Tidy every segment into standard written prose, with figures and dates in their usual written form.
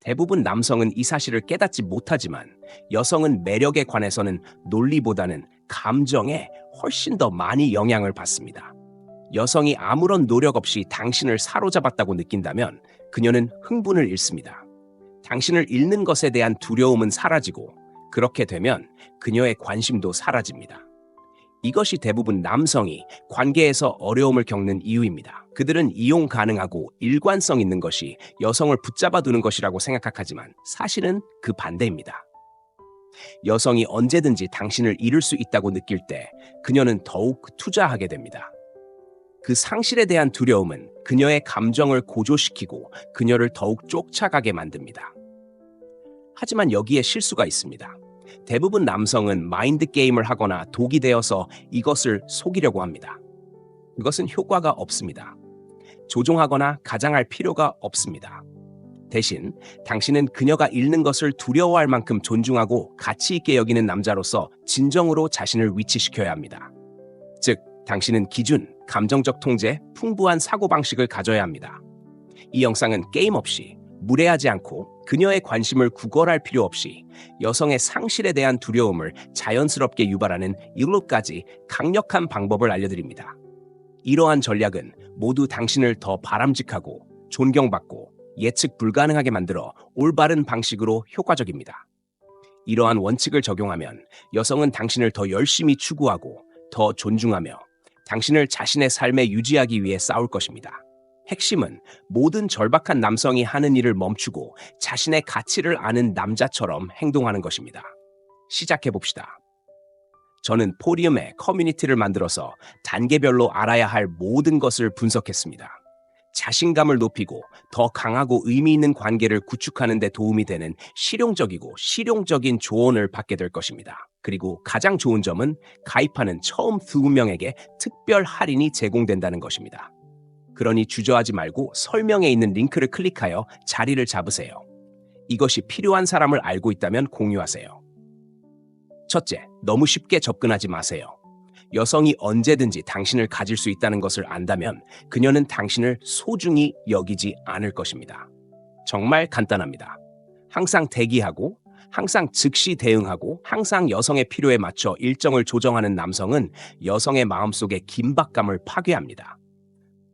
대부분 남성은 이 사실을 깨닫지 못하지만 여성은 매력에 관해서는 논리보다는 감정에 훨씬 더 많이 영향을 받습니다. 여성이 아무런 노력 없이 당신을 사로잡았다고 느낀다면 그녀는 흥분을 잃습니다. 당신을 잃는 것에 대한 두려움은 사라지고 그렇게 되면 그녀의 관심도 사라집니다. 이것이 대부분 남성이 관계에서 어려움을 겪는 이유입니다. 그들은 이용 가능하고 일관성 있는 것이 여성을 붙잡아 두는 것이라고 생각하지만 사실은 그 반대입니다. 여성이 언제든지 당신을 잃을 수 있다고 느낄 때 그녀는 더욱 투자하게 됩니다. 그 상실에 대한 두려움은 그녀의 감정을 고조시키고 그녀를 더욱 쫓아가게 만듭니다. 하지만 여기에 실수가 있습니다. 대부분 남성은 마인드 게임을 하거나 독이 되어서 이것을 속이려고 합니다. 그것은 효과가 없습니다. 조종하거나 가장할 필요가 없습니다. 대신 당신은 그녀가 잃는 것을 두려워할 만큼 존중하고 가치 있게 여기는 남자로서 진정으로 자신을 위치시켜야 합니다. 즉, 당신은 기준, 감정적 통제, 풍부한 사고방식을 가져야 합니다. 이 영상은 게임 없이, 무례하지 않고 그녀의 관심을 구걸할 필요 없이 여성의 상실에 대한 두려움을 자연스럽게 유발하는 7가지 강력한 방법을 알려드립니다. 이러한 전략은 모두 당신을 더 바람직하고 존경받고 예측 불가능하게 만들어 올바른 방식으로 효과적입니다. 이러한 원칙을 적용하면 여성은 당신을 더 열심히 추구하고 더 존중하며 당신을 자신의 삶에 유지하기 위해 싸울 것입니다. 핵심은 모든 절박한 남성이 하는 일을 멈추고 자신의 가치를 아는 남자처럼 행동하는 것입니다. 시작해봅시다. 저는 포디움에 커뮤니티를 만들어서 단계별로 알아야 할 모든 것을 분석했습니다. 자신감을 높이고 더 강하고 의미 있는 관계를 구축하는 데 도움이 되는 실용적이고 실용적인 조언을 받게 될 것입니다. 그리고 가장 좋은 점은 가입하는 처음 2명에게 특별 할인이 제공된다는 것입니다. 그러니 주저하지 말고 설명에 있는 링크를 클릭하여 자리를 잡으세요. 이것이 필요한 사람을 알고 있다면 공유하세요. 첫째, 너무 쉽게 접근하지 마세요. 여성이 언제든지 당신을 가질 수 있다는 것을 안다면 그녀는 당신을 소중히 여기지 않을 것입니다. 정말 간단합니다. 항상 대기하고, 항상 즉시 대응하고, 항상 여성의 필요에 맞춰 일정을 조정하는 남성은 여성의 마음속에 긴박감을 파괴합니다.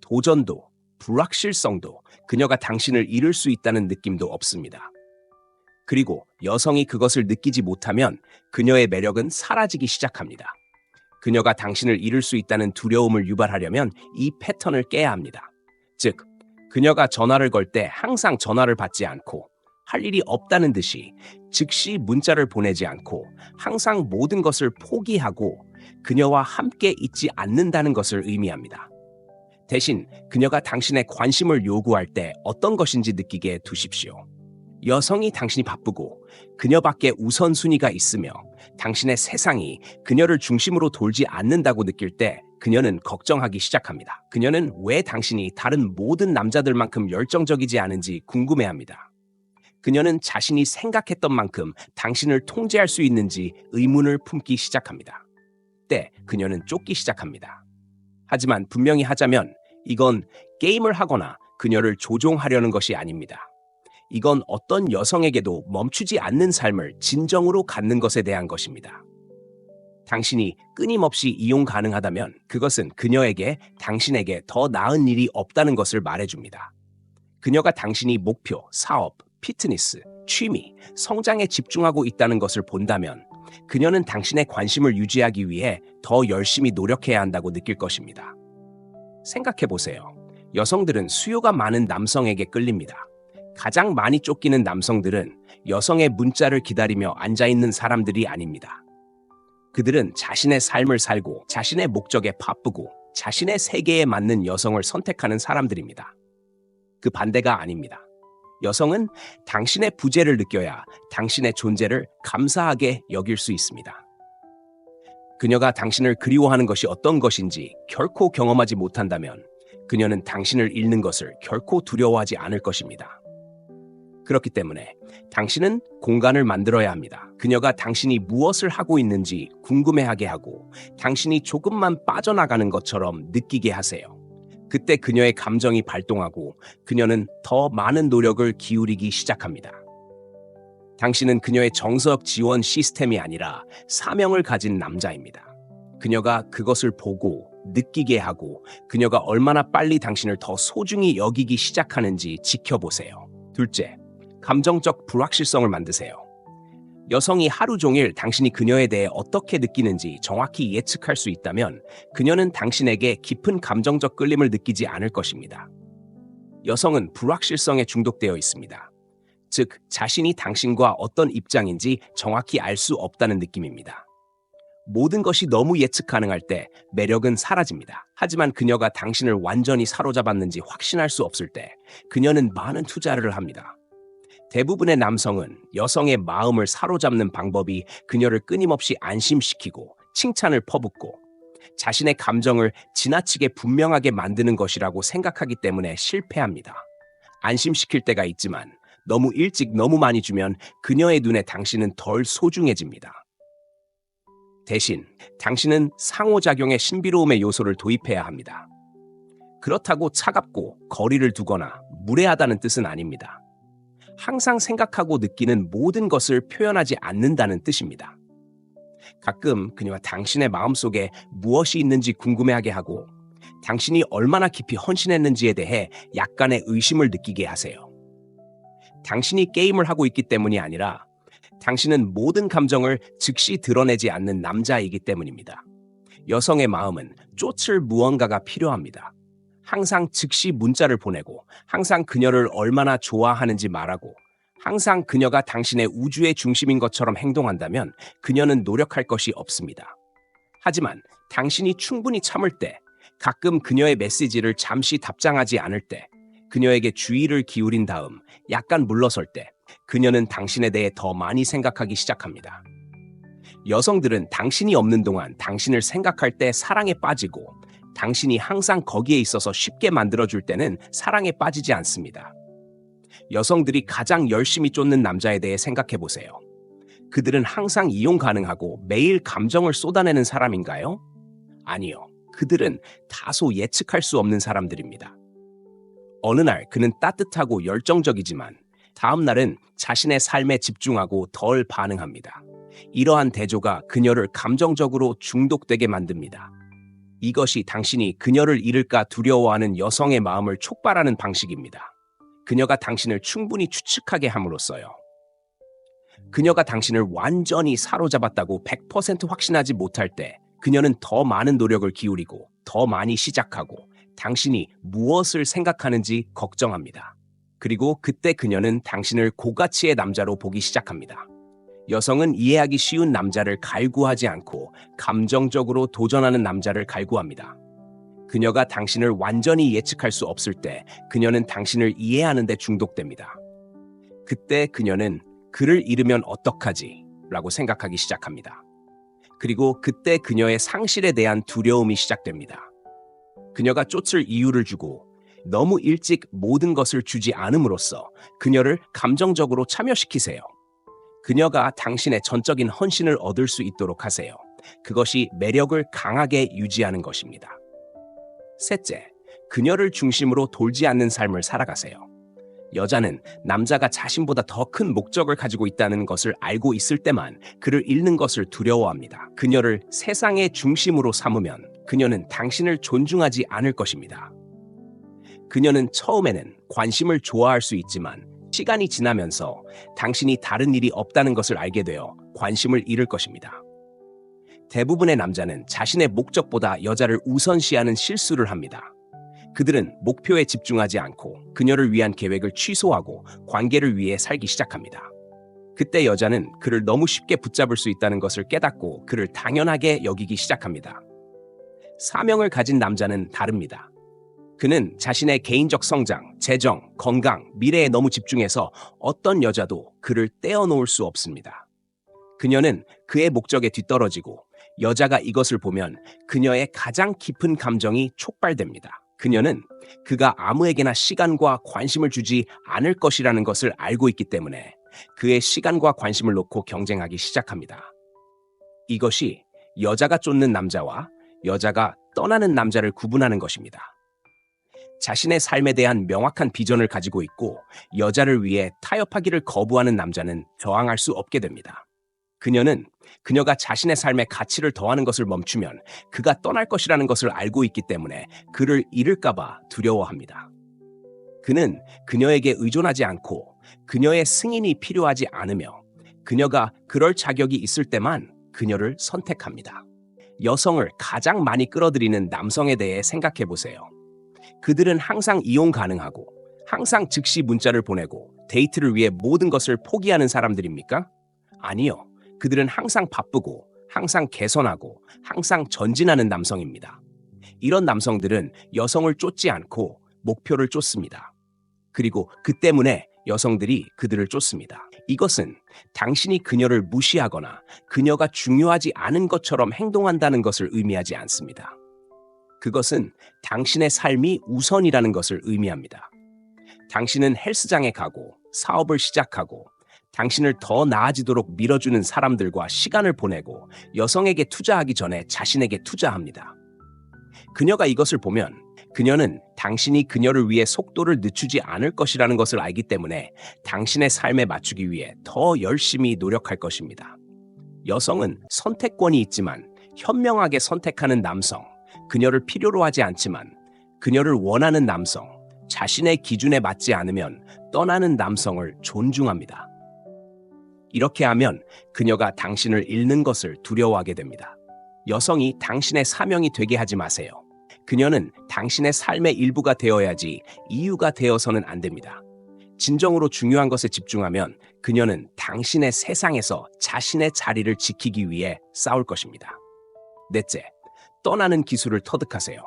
도전도, 불확실성도, 그녀가 당신을 잃을 수 있다는 느낌도 없습니다. 그리고 여성이 그것을 느끼지 못하면 그녀의 매력은 사라지기 시작합니다. 그녀가 당신을 잃을 수 있다는 두려움을 유발하려면 이 패턴을 깨야 합니다. 즉, 그녀가 전화를 걸 때 항상 전화를 받지 않고 할 일이 없다는 듯이 즉시 문자를 보내지 않고 항상 모든 것을 포기하고 그녀와 함께 있지 않는다는 것을 의미합니다. 대신 그녀가 당신의 관심을 요구할 때 어떤 것인지 느끼게 두십시오. 여성이 당신이 바쁘고 그녀밖에 우선순위가 있으며 당신의 세상이 그녀를 중심으로 돌지 않는다고 느낄 때 그녀는 걱정하기 시작합니다. 그녀는 왜 당신이 다른 모든 남자들만큼 열정적이지 않은지 궁금해합니다. 그녀는 자신이 생각했던 만큼 당신을 통제할 수 있는지 의문을 품기 시작합니다. 때 그녀는 쫓기 시작합니다. 하지만 분명히 하자면 이건 게임을 하거나 그녀를 조종하려는 것이 아닙니다. 이건 어떤 여성에게도 멈추지 않는 삶을 진정으로 갖는 것에 대한 것입니다. 당신이 끊임없이 이용 가능하다면 그것은 그녀에게 당신에게 더 나은 일이 없다는 것을 말해줍니다. 그녀가 당신이 목표, 사업, 피트니스, 취미, 성장에 집중하고 있다는 것을 본다면 그녀는 당신의 관심을 유지하기 위해 더 열심히 노력해야 한다고 느낄 것입니다. 생각해보세요. 여성들은 수요가 많은 남성에게 끌립니다. 가장 많이 쫓기는 남성들은 여성의 문자를 기다리며 앉아있는 사람들이 아닙니다. 그들은 자신의 삶을 살고 자신의 목적에 바쁘고 자신의 세계에 맞는 여성을 선택하는 사람들입니다. 그 반대가 아닙니다. 여성은 당신의 부재를 느껴야 당신의 존재를 감사하게 여길 수 있습니다. 그녀가 당신을 그리워하는 것이 어떤 것인지 결코 경험하지 못한다면 그녀는 당신을 잃는 것을 결코 두려워하지 않을 것입니다. 그렇기 때문에 당신은 공간을 만들어야 합니다. 그녀가 당신이 무엇을 하고 있는지 궁금해하게 하고 당신이 조금만 빠져나가는 것처럼 느끼게 하세요. 그때 그녀의 감정이 발동하고 그녀는 더 많은 노력을 기울이기 시작합니다. 당신은 그녀의 정서적 지원 시스템이 아니라 사명을 가진 남자입니다. 그녀가 그것을 보고 느끼게 하고 그녀가 얼마나 빨리 당신을 더 소중히 여기기 시작하는지 지켜보세요. 둘째, 감정적 불확실성을 만드세요. 여성이 하루 종일 당신이 그녀에 대해 어떻게 느끼는지 정확히 예측할 수 있다면 그녀는 당신에게 깊은 감정적 끌림을 느끼지 않을 것입니다. 여성은 불확실성에 중독되어 있습니다. 즉, 자신이 당신과 어떤 입장인지 정확히 알 수 없다는 느낌입니다. 모든 것이 너무 예측 가능할 때 매력은 사라집니다. 하지만 그녀가 당신을 완전히 사로잡았는지 확신할 수 없을 때 그녀는 많은 투자를 합니다. 대부분의 남성은 여성의 마음을 사로잡는 방법이 그녀를 끊임없이 안심시키고 칭찬을 퍼붓고 자신의 감정을 지나치게 분명하게 만드는 것이라고 생각하기 때문에 실패합니다. 안심시킬 때가 있지만 너무 일찍 너무 많이 주면 그녀의 눈에 당신은 덜 소중해집니다. 대신 당신은 상호작용의 신비로움의 요소를 도입해야 합니다. 그렇다고 차갑고 거리를 두거나 무례하다는 뜻은 아닙니다. 항상 생각하고 느끼는 모든 것을 표현하지 않는다는 뜻입니다. 가끔 그녀가 당신의 마음속에 무엇이 있는지 궁금해하게 하고 당신이 얼마나 깊이 헌신했는지에 대해 약간의 의심을 느끼게 하세요. 당신이 게임을 하고 있기 때문이 아니라 당신은 모든 감정을 즉시 드러내지 않는 남자이기 때문입니다. 여성의 마음은 쫓을 무언가가 필요합니다. 항상 즉시 문자를 보내고 항상 그녀를 얼마나 좋아하는지 말하고 항상 그녀가 당신의 우주의 중심인 것처럼 행동한다면 그녀는 노력할 것이 없습니다. 하지만 당신이 충분히 참을 때, 가끔 그녀의 메시지를 잠시 답장하지 않을 때, 그녀에게 주의를 기울인 다음 약간 물러설 때 그녀는 당신에 대해 더 많이 생각하기 시작합니다. 여성들은 당신이 없는 동안 당신을 생각할 때 사랑에 빠지고 당신이 항상 거기에 있어서 쉽게 만들어줄 때는 사랑에 빠지지 않습니다. 여성들이 가장 열심히 쫓는 남자에 대해 생각해 보세요. 그들은 항상 이용 가능하고 매일 감정을 쏟아내는 사람인가요? 아니요. 그들은 다소 예측할 수 없는 사람들입니다. 어느 날 그는 따뜻하고 열정적이지만 다음 날은 자신의 삶에 집중하고 덜 반응합니다. 이러한 대조가 그녀를 감정적으로 중독되게 만듭니다. 이것이 당신이 그녀를 잃을까 두려워하는 여성의 마음을 촉발하는 방식입니다. 그녀가 당신을 충분히 추측하게 함으로써요. 그녀가 당신을 완전히 사로잡았다고 100% 확신하지 못할 때 그녀는 더 많은 노력을 기울이고 더 많이 시작하고 당신이 무엇을 생각하는지 걱정합니다. 그리고 그때 그녀는 당신을 고가치의 남자로 보기 시작합니다. 여성은 이해하기 쉬운 남자를 갈구하지 않고 감정적으로 도전하는 남자를 갈구합니다. 그녀가 당신을 완전히 예측할 수 없을 때 그녀는 당신을 이해하는 데 중독됩니다. 그때 그녀는 그를 잃으면 어떡하지? 라고 생각하기 시작합니다. 그리고 그때 그녀의 상실에 대한 두려움이 시작됩니다. 그녀가 쫓을 이유를 주고 너무 일찍 모든 것을 주지 않음으로써 그녀를 감정적으로 참여시키세요. 그녀가 당신의 전적인 헌신을 얻을 수 있도록 하세요. 그것이 매력을 강하게 유지하는 것입니다. 셋째, 그녀를 중심으로 돌지 않는 삶을 살아가세요. 여자는 남자가 자신보다 더 큰 목적을 가지고 있다는 것을 알고 있을 때만 그를 잃는 것을 두려워합니다. 그녀를 세상의 중심으로 삼으면 그녀는 당신을 존중하지 않을 것입니다. 그녀는 처음에는 관심을 좋아할 수 있지만 시간이 지나면서 당신이 다른 일이 없다는 것을 알게 되어 관심을 잃을 것입니다. 대부분의 남자는 자신의 목적보다 여자를 우선시하는 실수를 합니다. 그들은 목표에 집중하지 않고 그녀를 위한 계획을 취소하고 관계를 위해 살기 시작합니다. 그때 여자는 그를 너무 쉽게 붙잡을 수 있다는 것을 깨닫고 그를 당연하게 여기기 시작합니다. 사명을 가진 남자는 다릅니다. 그는 자신의 개인적 성장, 재정, 건강, 미래에 너무 집중해서 어떤 여자도 그를 떼어놓을 수 없습니다. 그녀는 그의 목적에 뒤떨어지고 여자가 이것을 보면 그녀의 가장 깊은 감정이 촉발됩니다. 그녀는 그가 아무에게나 시간과 관심을 주지 않을 것이라는 것을 알고 있기 때문에 그의 시간과 관심을 놓고 경쟁하기 시작합니다. 이것이 여자가 쫓는 남자와 여자가 떠나는 남자를 구분하는 것입니다. 자신의 삶에 대한 명확한 비전을 가지고 있고 여자를 위해 타협하기를 거부하는 남자는 저항할 수 없게 됩니다. 그녀가 자신의 삶에 가치를 더하는 것을 멈추면 그가 떠날 것이라는 것을 알고 있기 때문에 그를 잃을까봐 두려워합니다. 그는 그녀에게 의존하지 않고 그녀의 승인이 필요하지 않으며 그녀가 그럴 자격이 있을 때만 그녀를 선택합니다. 여성을 가장 많이 끌어들이는 남성에 대해 생각해 보세요. 그들은 항상 이용 가능하고 항상 즉시 문자를 보내고 데이트를 위해 모든 것을 포기하는 사람들입니까? 아니요. 그들은 항상 바쁘고 항상 개선하고 항상 전진하는 남성입니다. 이런 남성들은 여성을 쫓지 않고 목표를 쫓습니다. 그리고 그 때문에 여성들이 그들을 쫓습니다. 이것은 당신이 그녀를 무시하거나 그녀가 중요하지 않은 것처럼 행동한다는 것을 의미하지 않습니다. 그것은 당신의 삶이 우선이라는 것을 의미합니다. 당신은 헬스장에 가고 사업을 시작하고 당신을 더 나아지도록 밀어주는 사람들과 시간을 보내고 여성에게 투자하기 전에 자신에게 투자합니다. 그녀가 이것을 보면 그녀는 당신이 그녀를 위해 속도를 늦추지 않을 것이라는 것을 알기 때문에 당신의 삶에 맞추기 위해 더 열심히 노력할 것입니다. 여성은 선택권이 있지만 현명하게 선택하는 남성, 그녀를 필요로 하지 않지만 그녀를 원하는 남성, 자신의 기준에 맞지 않으면 떠나는 남성을 존중합니다. 이렇게 하면 그녀가 당신을 잃는 것을 두려워하게 됩니다. 여성이 당신의 사명이 되게 하지 마세요. 그녀는 당신의 삶의 일부가 되어야지 이유가 되어서는 안 됩니다. 진정으로 중요한 것에 집중하면 그녀는 당신의 세상에서 자신의 자리를 지키기 위해 싸울 것입니다. 넷째, 떠나는 기술을 터득하세요.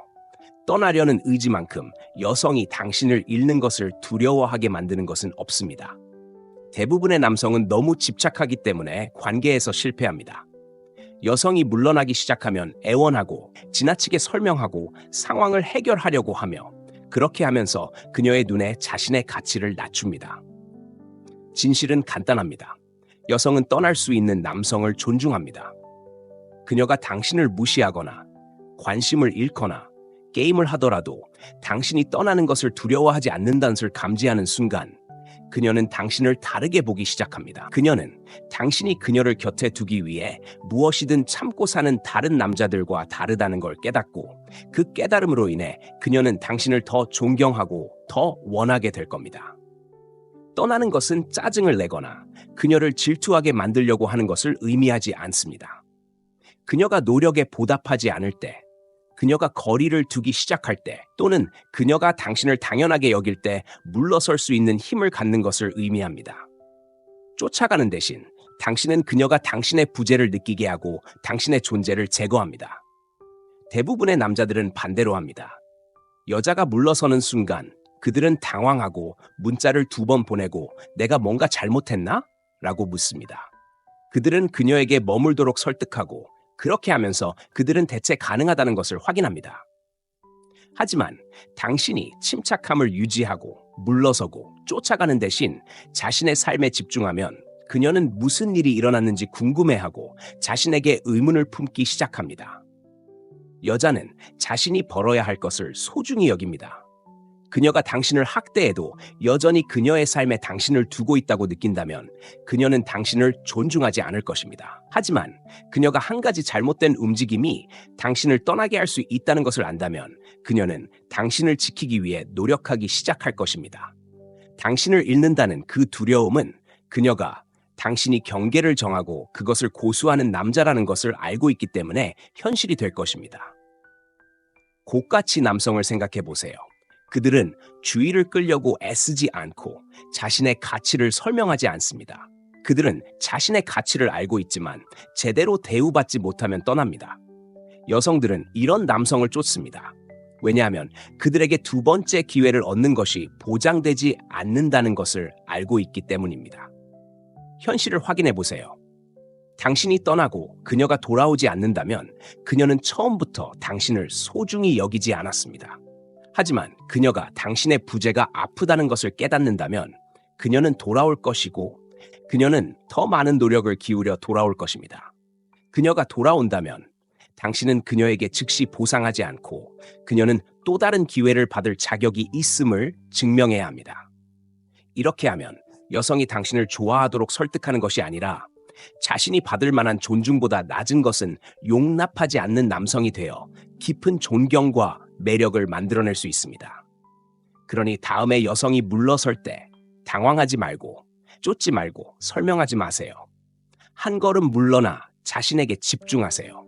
떠나려는 의지만큼 여성이 당신을 잃는 것을 두려워하게 만드는 것은 없습니다. 대부분의 남성은 너무 집착하기 때문에 관계에서 실패합니다. 여성이 물러나기 시작하면 애원하고 지나치게 설명하고 상황을 해결하려고 하며 그렇게 하면서 그녀의 눈에 자신의 가치를 낮춥니다. 진실은 간단합니다. 여성은 떠날 수 있는 남성을 존중합니다. 그녀가 당신을 무시하거나 관심을 잃거나 게임을 하더라도 당신이 떠나는 것을 두려워하지 않는다는 것을 감지하는 순간 그녀는 당신을 다르게 보기 시작합니다. 그녀는 당신이 그녀를 곁에 두기 위해 무엇이든 참고 사는 다른 남자들과 다르다는 걸 깨닫고 그 깨달음으로 인해 그녀는 당신을 더 존경하고 더 원하게 될 겁니다. 떠나는 것은 짜증을 내거나 그녀를 질투하게 만들려고 하는 것을 의미하지 않습니다. 그녀가 노력에 보답하지 않을 때, 그녀가 거리를 두기 시작할 때 또는 그녀가 당신을 당연하게 여길 때 물러설 수 있는 힘을 갖는 것을 의미합니다. 쫓아가는 대신 당신은 그녀가 당신의 부재를 느끼게 하고 당신의 존재를 제거합니다. 대부분의 남자들은 반대로 합니다. 여자가 물러서는 순간 그들은 당황하고 문자를 2번 보내고 내가 뭔가 잘못했나? 라고 묻습니다. 그들은 그녀에게 머물도록 설득하고 그렇게 하면서 그들은 대체 가능하다는 것을 확인합니다. 하지만 당신이 침착함을 유지하고 물러서고 쫓아가는 대신 자신의 삶에 집중하면 그녀는 무슨 일이 일어났는지 궁금해하고 자신에게 의문을 품기 시작합니다. 여자는 자신이 벌어야 할 것을 소중히 여깁니다. 그녀가 당신을 학대해도 여전히 그녀의 삶에 당신을 두고 있다고 느낀다면 그녀는 당신을 존중하지 않을 것입니다. 하지만 그녀가 한 가지 잘못된 움직임이 당신을 떠나게 할 수 있다는 것을 안다면 그녀는 당신을 지키기 위해 노력하기 시작할 것입니다. 당신을 잃는다는 그 두려움은 그녀가 당신이 경계를 정하고 그것을 고수하는 남자라는 것을 알고 있기 때문에 현실이 될 것입니다. 고가치 남성을 생각해 보세요. 그들은 주의를 끌려고 애쓰지 않고 자신의 가치를 설명하지 않습니다. 그들은 자신의 가치를 알고 있지만 제대로 대우받지 못하면 떠납니다. 여성들은 이런 남성을 쫓습니다. 왜냐하면 그들에게 2번째 기회를 얻는 것이 보장되지 않는다는 것을 알고 있기 때문입니다. 현실을 확인해 보세요. 당신이 떠나고 그녀가 돌아오지 않는다면 그녀는 처음부터 당신을 소중히 여기지 않았습니다. 하지만 그녀가 당신의 부재가 아프다는 것을 깨닫는다면 그녀는 돌아올 것이고 그녀는 더 많은 노력을 기울여 돌아올 것입니다. 그녀가 돌아온다면 당신은 그녀에게 즉시 보상하지 않고 그녀는 또 다른 기회를 받을 자격이 있음을 증명해야 합니다. 이렇게 하면 여성이 당신을 좋아하도록 설득하는 것이 아니라 자신이 받을 만한 존중보다 낮은 것은 용납하지 않는 남성이 되어 깊은 존경과 매력을 만들어낼 수 있습니다. 그러니 다음에 여성이 물러설 때 당황하지 말고 쫓지 말고 설명하지 마세요. 한 걸음 물러나 자신에게 집중하세요.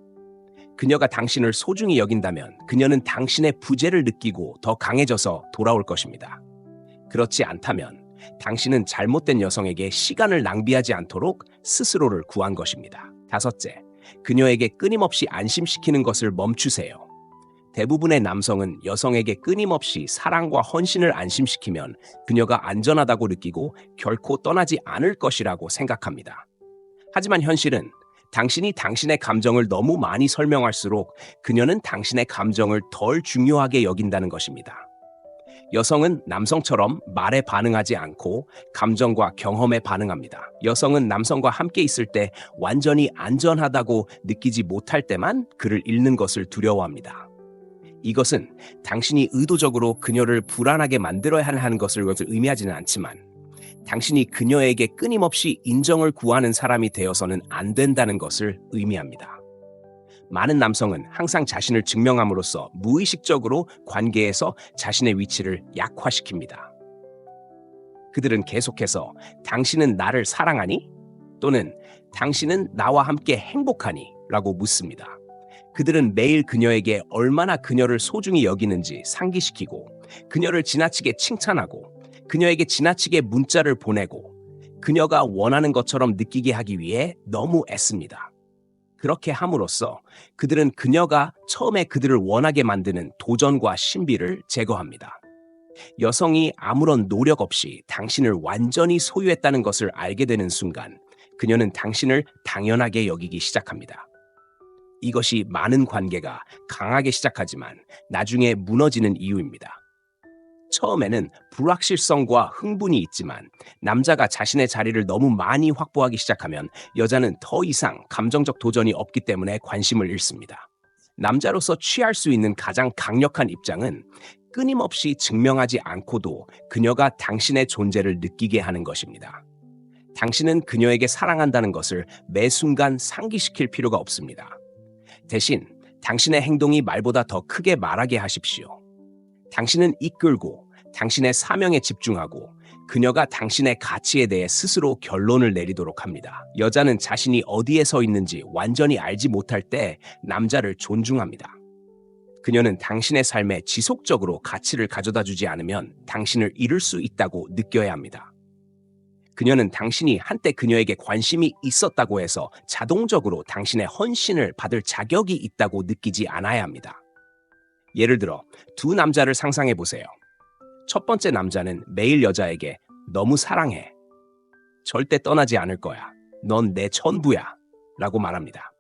그녀가 당신을 소중히 여긴다면 그녀는 당신의 부재를 느끼고 더 강해져서 돌아올 것입니다. 그렇지 않다면 당신은 잘못된 여성에게 시간을 낭비하지 않도록 스스로를 구한 것입니다. 다섯째, 그녀에게 끊임없이 안심시키는 것을 멈추세요. 대부분의 남성은 여성에게 끊임없이 사랑과 헌신을 안심시키면 그녀가 안전하다고 느끼고 결코 떠나지 않을 것이라고 생각합니다. 하지만 현실은 당신이 당신의 감정을 너무 많이 설명할수록 그녀는 당신의 감정을 덜 중요하게 여긴다는 것입니다. 여성은 남성처럼 말에 반응하지 않고 감정과 경험에 반응합니다. 여성은 남성과 함께 있을 때 완전히 안전하다고 느끼지 못할 때만 그를 잃는 것을 두려워합니다. 이것은 당신이 의도적으로 그녀를 불안하게 만들어야 하는 것을 의미하지는 않지만 당신이 그녀에게 끊임없이 인정을 구하는 사람이 되어서는 안 된다는 것을 의미합니다. 많은 남성은 항상 자신을 증명함으로써 무의식적으로 관계에서 자신의 위치를 약화시킵니다. 그들은 계속해서 당신은 나를 사랑하니? 또는 당신은 나와 함께 행복하니? 라고 묻습니다. 그들은 매일 그녀에게 얼마나 그녀를 소중히 여기는지 상기시키고 그녀를 지나치게 칭찬하고 그녀에게 지나치게 문자를 보내고 그녀가 원하는 것처럼 느끼게 하기 위해 너무 애씁니다. 그렇게 함으로써 그들은 그녀가 처음에 그들을 원하게 만드는 도전과 신비를 제거합니다. 여성이 아무런 노력 없이 당신을 완전히 소유했다는 것을 알게 되는 순간 그녀는 당신을 당연하게 여기기 시작합니다. 이것이 많은 관계가 강하게 시작하지만 나중에 무너지는 이유입니다. 처음에는 불확실성과 흥분이 있지만 남자가 자신의 자리를 너무 많이 확보하기 시작하면 여자는 더 이상 감정적 도전이 없기 때문에 관심을 잃습니다. 남자로서 취할 수 있는 가장 강력한 입장은 끊임없이 증명하지 않고도 그녀가 당신의 존재를 느끼게 하는 것입니다. 당신은 그녀에게 사랑한다는 것을 매 순간 상기시킬 필요가 없습니다. 대신 당신의 행동이 말보다 더 크게 말하게 하십시오. 당신은 이끌고 당신의 사명에 집중하고 그녀가 당신의 가치에 대해 스스로 결론을 내리도록 합니다. 여자는 자신이 어디에 서 있는지 완전히 알지 못할 때 남자를 존중합니다. 그녀는 당신의 삶에 지속적으로 가치를 가져다 주지 않으면 당신을 잃을 수 있다고 느껴야 합니다. 그녀는 당신이 한때 그녀에게 관심이 있었다고 해서 자동적으로 당신의 헌신을 받을 자격이 있다고 느끼지 않아야 합니다. 예를 들어 두 남자를 상상해 보세요. 첫 번째 남자는 매일 여자에게 너무 사랑해. 절대 떠나지 않을 거야. 넌 내 전부야. 라고 말합니다.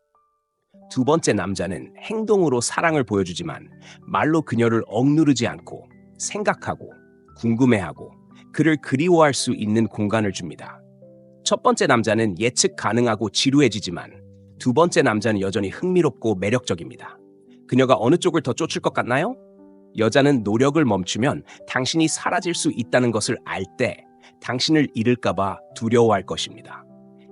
두 번째 남자는 행동으로 사랑을 보여주지만 말로 그녀를 억누르지 않고 생각하고 궁금해하고 그를 그리워할 수 있는 공간을 줍니다. 첫 번째 남자는 예측 가능하고 지루해지지만 두 번째 남자는 여전히 흥미롭고 매력적입니다. 그녀가 어느 쪽을 더 쫓을 것 같나요? 여자는 노력을 멈추면 당신이 사라질 수 있다는 것을 알 때 당신을 잃을까봐 두려워할 것입니다.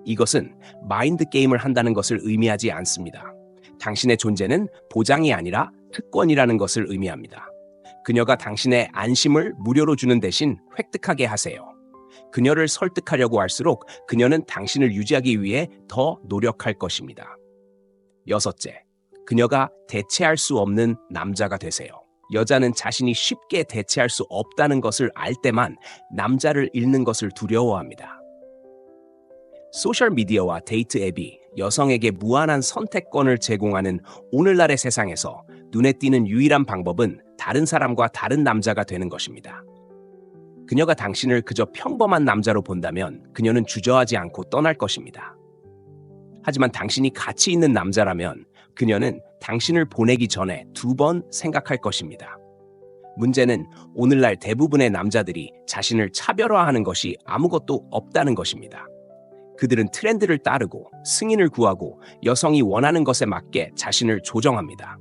이것은 마인드 게임을 한다는 것을 의미하지 않습니다. 당신의 존재는 보장이 아니라 특권이라는 것을 의미합니다. 그녀가 당신의 안심을 무료로 주는 대신 획득하게 하세요. 그녀를 설득하려고 할수록 그녀는 당신을 유지하기 위해 더 노력할 것입니다. 여섯째, 그녀가 대체할 수 없는 남자가 되세요. 여자는 자신이 쉽게 대체할 수 없다는 것을 알 때만 남자를 잃는 것을 두려워합니다. 소셜미디어와 데이트 앱이 여성에게 무한한 선택권을 제공하는 오늘날의 세상에서 눈에 띄는 유일한 방법은 다른 사람과 다른 남자가 되는 것입니다. 그녀가 당신을 그저 평범한 남자로 본다면 그녀는 주저하지 않고 떠날 것입니다. 하지만 당신이 가치 있는 남자라면 그녀는 당신을 보내기 전에 2번 생각할 것입니다. 문제는 오늘날 대부분의 남자들이 자신을 차별화하는 것이 아무것도 없다는 것입니다. 그들은 트렌드를 따르고 승인을 구하고 여성이 원하는 것에 맞게 자신을 조정합니다.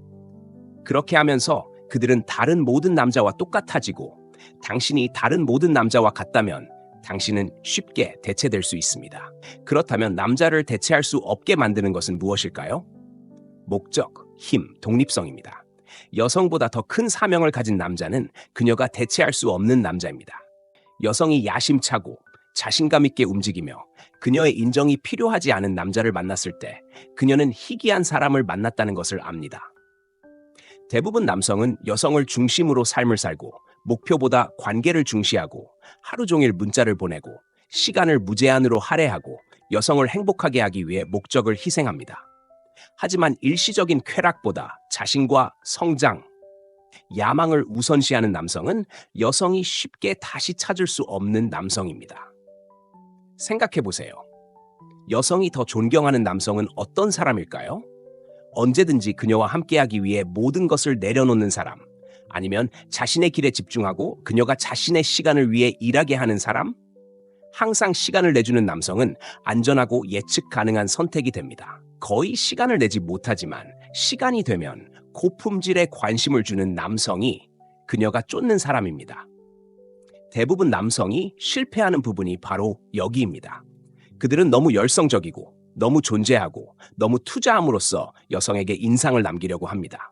그렇게 하면서 그들은 다른 모든 남자와 똑같아지고 당신이 다른 모든 남자와 같다면 당신은 쉽게 대체될 수 있습니다. 그렇다면 남자를 대체할 수 없게 만드는 것은 무엇일까요? 목적, 힘, 독립성입니다. 여성보다 더 큰 사명을 가진 남자는 그녀가 대체할 수 없는 남자입니다. 여성이 야심차고 자신감 있게 움직이며 그녀의 인정이 필요하지 않은 남자를 만났을 때 그녀는 희귀한 사람을 만났다는 것을 압니다. 대부분 남성은 여성을 중심으로 삶을 살고 목표보다 관계를 중시하고 하루 종일 문자를 보내고 시간을 무제한으로 할애하고 여성을 행복하게 하기 위해 목적을 희생합니다. 하지만 일시적인 쾌락보다 자신과 성장, 야망을 우선시하는 남성은 여성이 쉽게 다시 찾을 수 없는 남성입니다. 생각해 보세요. 여성이 더 존경하는 남성은 어떤 사람일까요? 언제든지 그녀와 함께하기 위해 모든 것을 내려놓는 사람, 아니면 자신의 길에 집중하고 그녀가 자신의 시간을 위해 일하게 하는 사람? 항상 시간을 내주는 남성은 안전하고 예측 가능한 선택이 됩니다. 거의 시간을 내지 못하지만 시간이 되면 고품질에 관심을 주는 남성이 그녀가 쫓는 사람입니다. 대부분 남성이 실패하는 부분이 바로 여기입니다. 그들은 너무 열성적이고 너무 존재하고 너무 투자함으로써 여성에게 인상을 남기려고 합니다.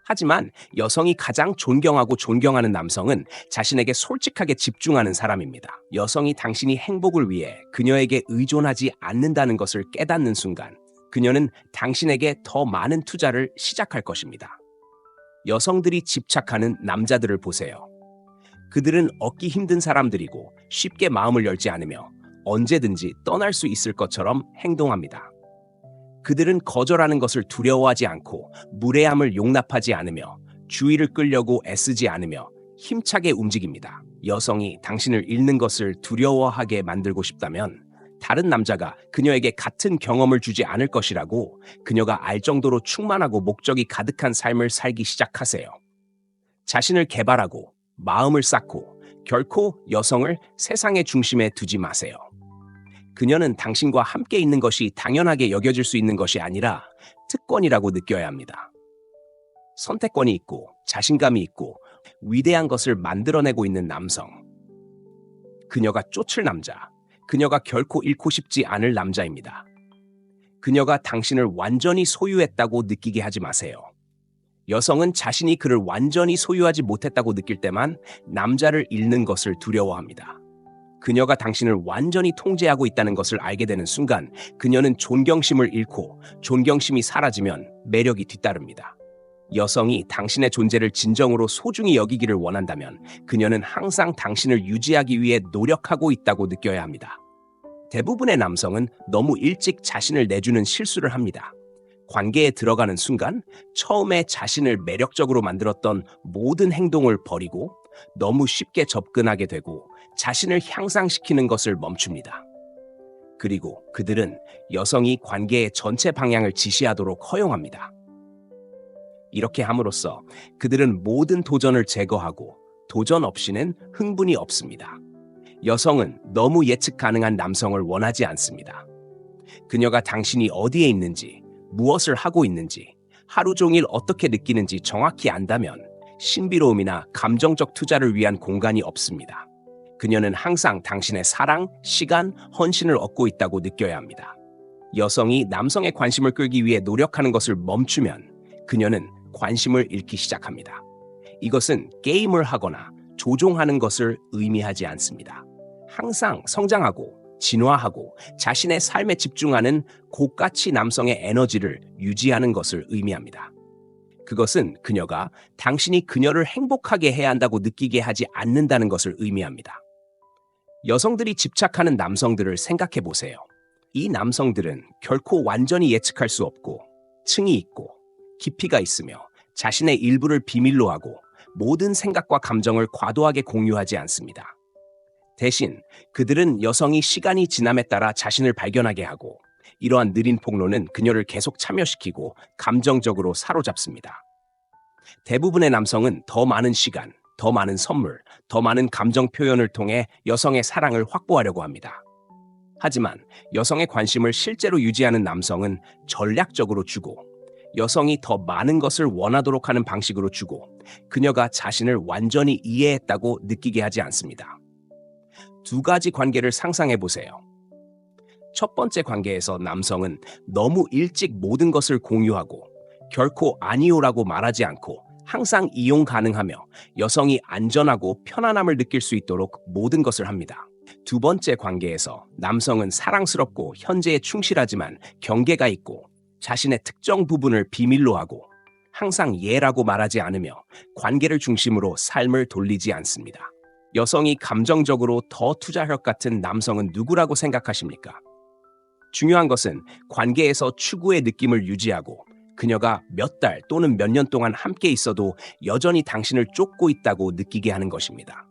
하지만 여성이 가장 존경하고 존경하는 남성은 자신에게 솔직하게 집중하는 사람입니다. 여성이 당신이 행복을 위해 그녀에게 의존하지 않는다는 것을 깨닫는 순간 그녀는 당신에게 더 많은 투자를 시작할 것입니다. 여성들이 집착하는 남자들을 보세요. 그들은 얻기 힘든 사람들이고 쉽게 마음을 열지 않으며 언제든지 떠날 수 있을 것처럼 행동합니다. 그들은 거절하는 것을 두려워하지 않고 무례함을 용납하지 않으며 주의를 끌려고 애쓰지 않으며 힘차게 움직입니다. 여성이 당신을 잃는 것을 두려워하게 만들고 싶다면 다른 남자가 그녀에게 같은 경험을 주지 않을 것이라고 그녀가 알 정도로 충만하고 목적이 가득한 삶을 살기 시작하세요. 자신을 개발하고 마음을 쌓고 결코 여성을 세상의 중심에 두지 마세요. 그녀는 당신과 함께 있는 것이 당연하게 여겨질 수 있는 것이 아니라 특권이라고 느껴야 합니다. 선택권이 있고 자신감이 있고 위대한 것을 만들어내고 있는 남성. 그녀가 쫓을 남자. 그녀가 결코 잃고 싶지 않을 남자입니다. 그녀가 당신을 완전히 소유했다고 느끼게 하지 마세요. 여성은 자신이 그를 완전히 소유하지 못했다고 느낄 때만 남자를 잃는 것을 두려워합니다. 그녀가 당신을 완전히 통제하고 있다는 것을 알게 되는 순간 그녀는 존경심을 잃고 존경심이 사라지면 매력이 뒤따릅니다. 여성이 당신의 존재를 진정으로 소중히 여기기를 원한다면 그녀는 항상 당신을 유지하기 위해 노력하고 있다고 느껴야 합니다. 대부분의 남성은 너무 일찍 자신을 내주는 실수를 합니다. 관계에 들어가는 순간 처음에 자신을 매력적으로 만들었던 모든 행동을 버리고 너무 쉽게 접근하게 되고 자신을 향상시키는 것을 멈춥니다. 그리고 그들은 여성이 관계의 전체 방향을 지시하도록 허용합니다. 이렇게 함으로써 그들은 모든 도전을 제거하고 도전 없이는 흥분이 없습니다. 여성은 너무 예측 가능한 남성을 원하지 않습니다. 그녀가 당신이 어디에 있는지, 무엇을 하고 있는지, 하루 종일 어떻게 느끼는지 정확히 안다면 신비로움이나 감정적 투자를 위한 공간이 없습니다. 그녀는 항상 당신의 사랑, 시간, 헌신을 얻고 있다고 느껴야 합니다. 여성이 남성의 관심을 끌기 위해 노력하는 것을 멈추면 그녀는 관심을 잃기 시작합니다. 이것은 게임을 하거나 조종하는 것을 의미하지 않습니다. 항상 성장하고 진화하고 자신의 삶에 집중하는 고가치 남성의 에너지를 유지하는 것을 의미합니다. 그것은 그녀가 당신이 그녀를 행복하게 해야 한다고 느끼게 하지 않는다는 것을 의미합니다. 여성들이 집착하는 남성들을 생각해 보세요. 이 남성들은 결코 완전히 예측할 수 없고 층이 있고 깊이가 있으며 자신의 일부를 비밀로 하고 모든 생각과 감정을 과도하게 공유하지 않습니다. 대신 그들은 여성이 시간이 지남에 따라 자신을 발견하게 하고 이러한 느린 폭로는 그녀를 계속 참여시키고 감정적으로 사로잡습니다. 대부분의 남성은 더 많은 시간, 더 많은 선물, 더 많은 감정 표현을 통해 여성의 사랑을 확보하려고 합니다. 하지만 여성의 관심을 실제로 유지하는 남성은 전략적으로 주고, 여성이 더 많은 것을 원하도록 하는 방식으로 주고, 그녀가 자신을 완전히 이해했다고 느끼게 하지 않습니다. 두 가지 관계를 상상해 보세요. 첫 번째 관계에서 남성은 너무 일찍 모든 것을 공유하고, 결코 아니오라고 말하지 않고 항상 이용 가능하며 여성이 안전하고 편안함을 느낄 수 있도록 모든 것을 합니다. 두 번째 관계에서 남성은 사랑스럽고 현재에 충실하지만 경계가 있고, 자신의 특정 부분을 비밀로 하고 항상 예라고 말하지 않으며 관계를 중심으로 삶을 돌리지 않습니다. 여성이 감정적으로 더 투자할 것 같은 남성은 누구라고 생각하십니까? 중요한 것은 관계에서 추구의 느낌을 유지하고, 그녀가 몇 달 또는 몇 년 동안 함께 있어도 여전히 당신을 쫓고 있다고 느끼게 하는 것입니다.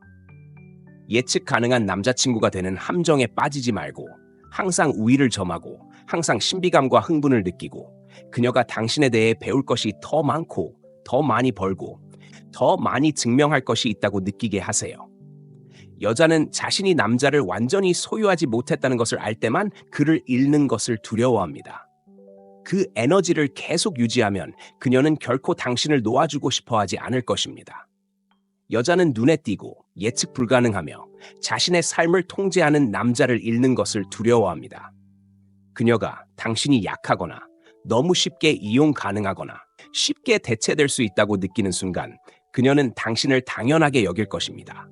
예측 가능한 남자친구가 되는 함정에 빠지지 말고, 항상 우위를 점하고 항상 신비감과 흥분을 느끼고, 그녀가 당신에 대해 배울 것이 더 많고 더 많이 벌고 더 많이 증명할 것이 있다고 느끼게 하세요. 여자는 자신이 남자를 완전히 소유하지 못했다는 것을 알 때만 그를 잃는 것을 두려워합니다. 그 에너지를 계속 유지하면 그녀는 결코 당신을 놓아주고 싶어 하지 않을 것입니다. 여자는 눈에 띄고 예측 불가능하며 자신의 삶을 통제하는 남자를 잃는 것을 두려워합니다. 그녀가 당신이 약하거나 너무 쉽게 이용 가능하거나 쉽게 대체될 수 있다고 느끼는 순간 그녀는 당신을 당연하게 여길 것입니다.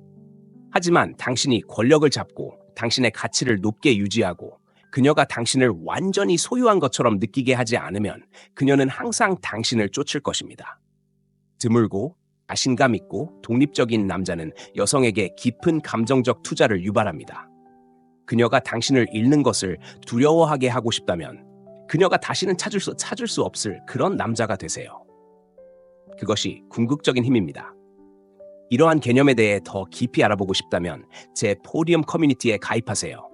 하지만 당신이 권력을 잡고 당신의 가치를 높게 유지하고 그녀가 당신을 완전히 소유한 것처럼 느끼게 하지 않으면 그녀는 항상 당신을 쫓을 것입니다. 드물고 자신감 있고 독립적인 남자는 여성에게 깊은 감정적 투자를 유발합니다. 그녀가 당신을 잃는 것을 두려워하게 하고 싶다면 그녀가 다시는 찾을 수 없을 그런 남자가 되세요. 그것이 궁극적인 힘입니다. 이러한 개념에 대해 더 깊이 알아보고 싶다면 제 포디움 커뮤니티에 가입하세요.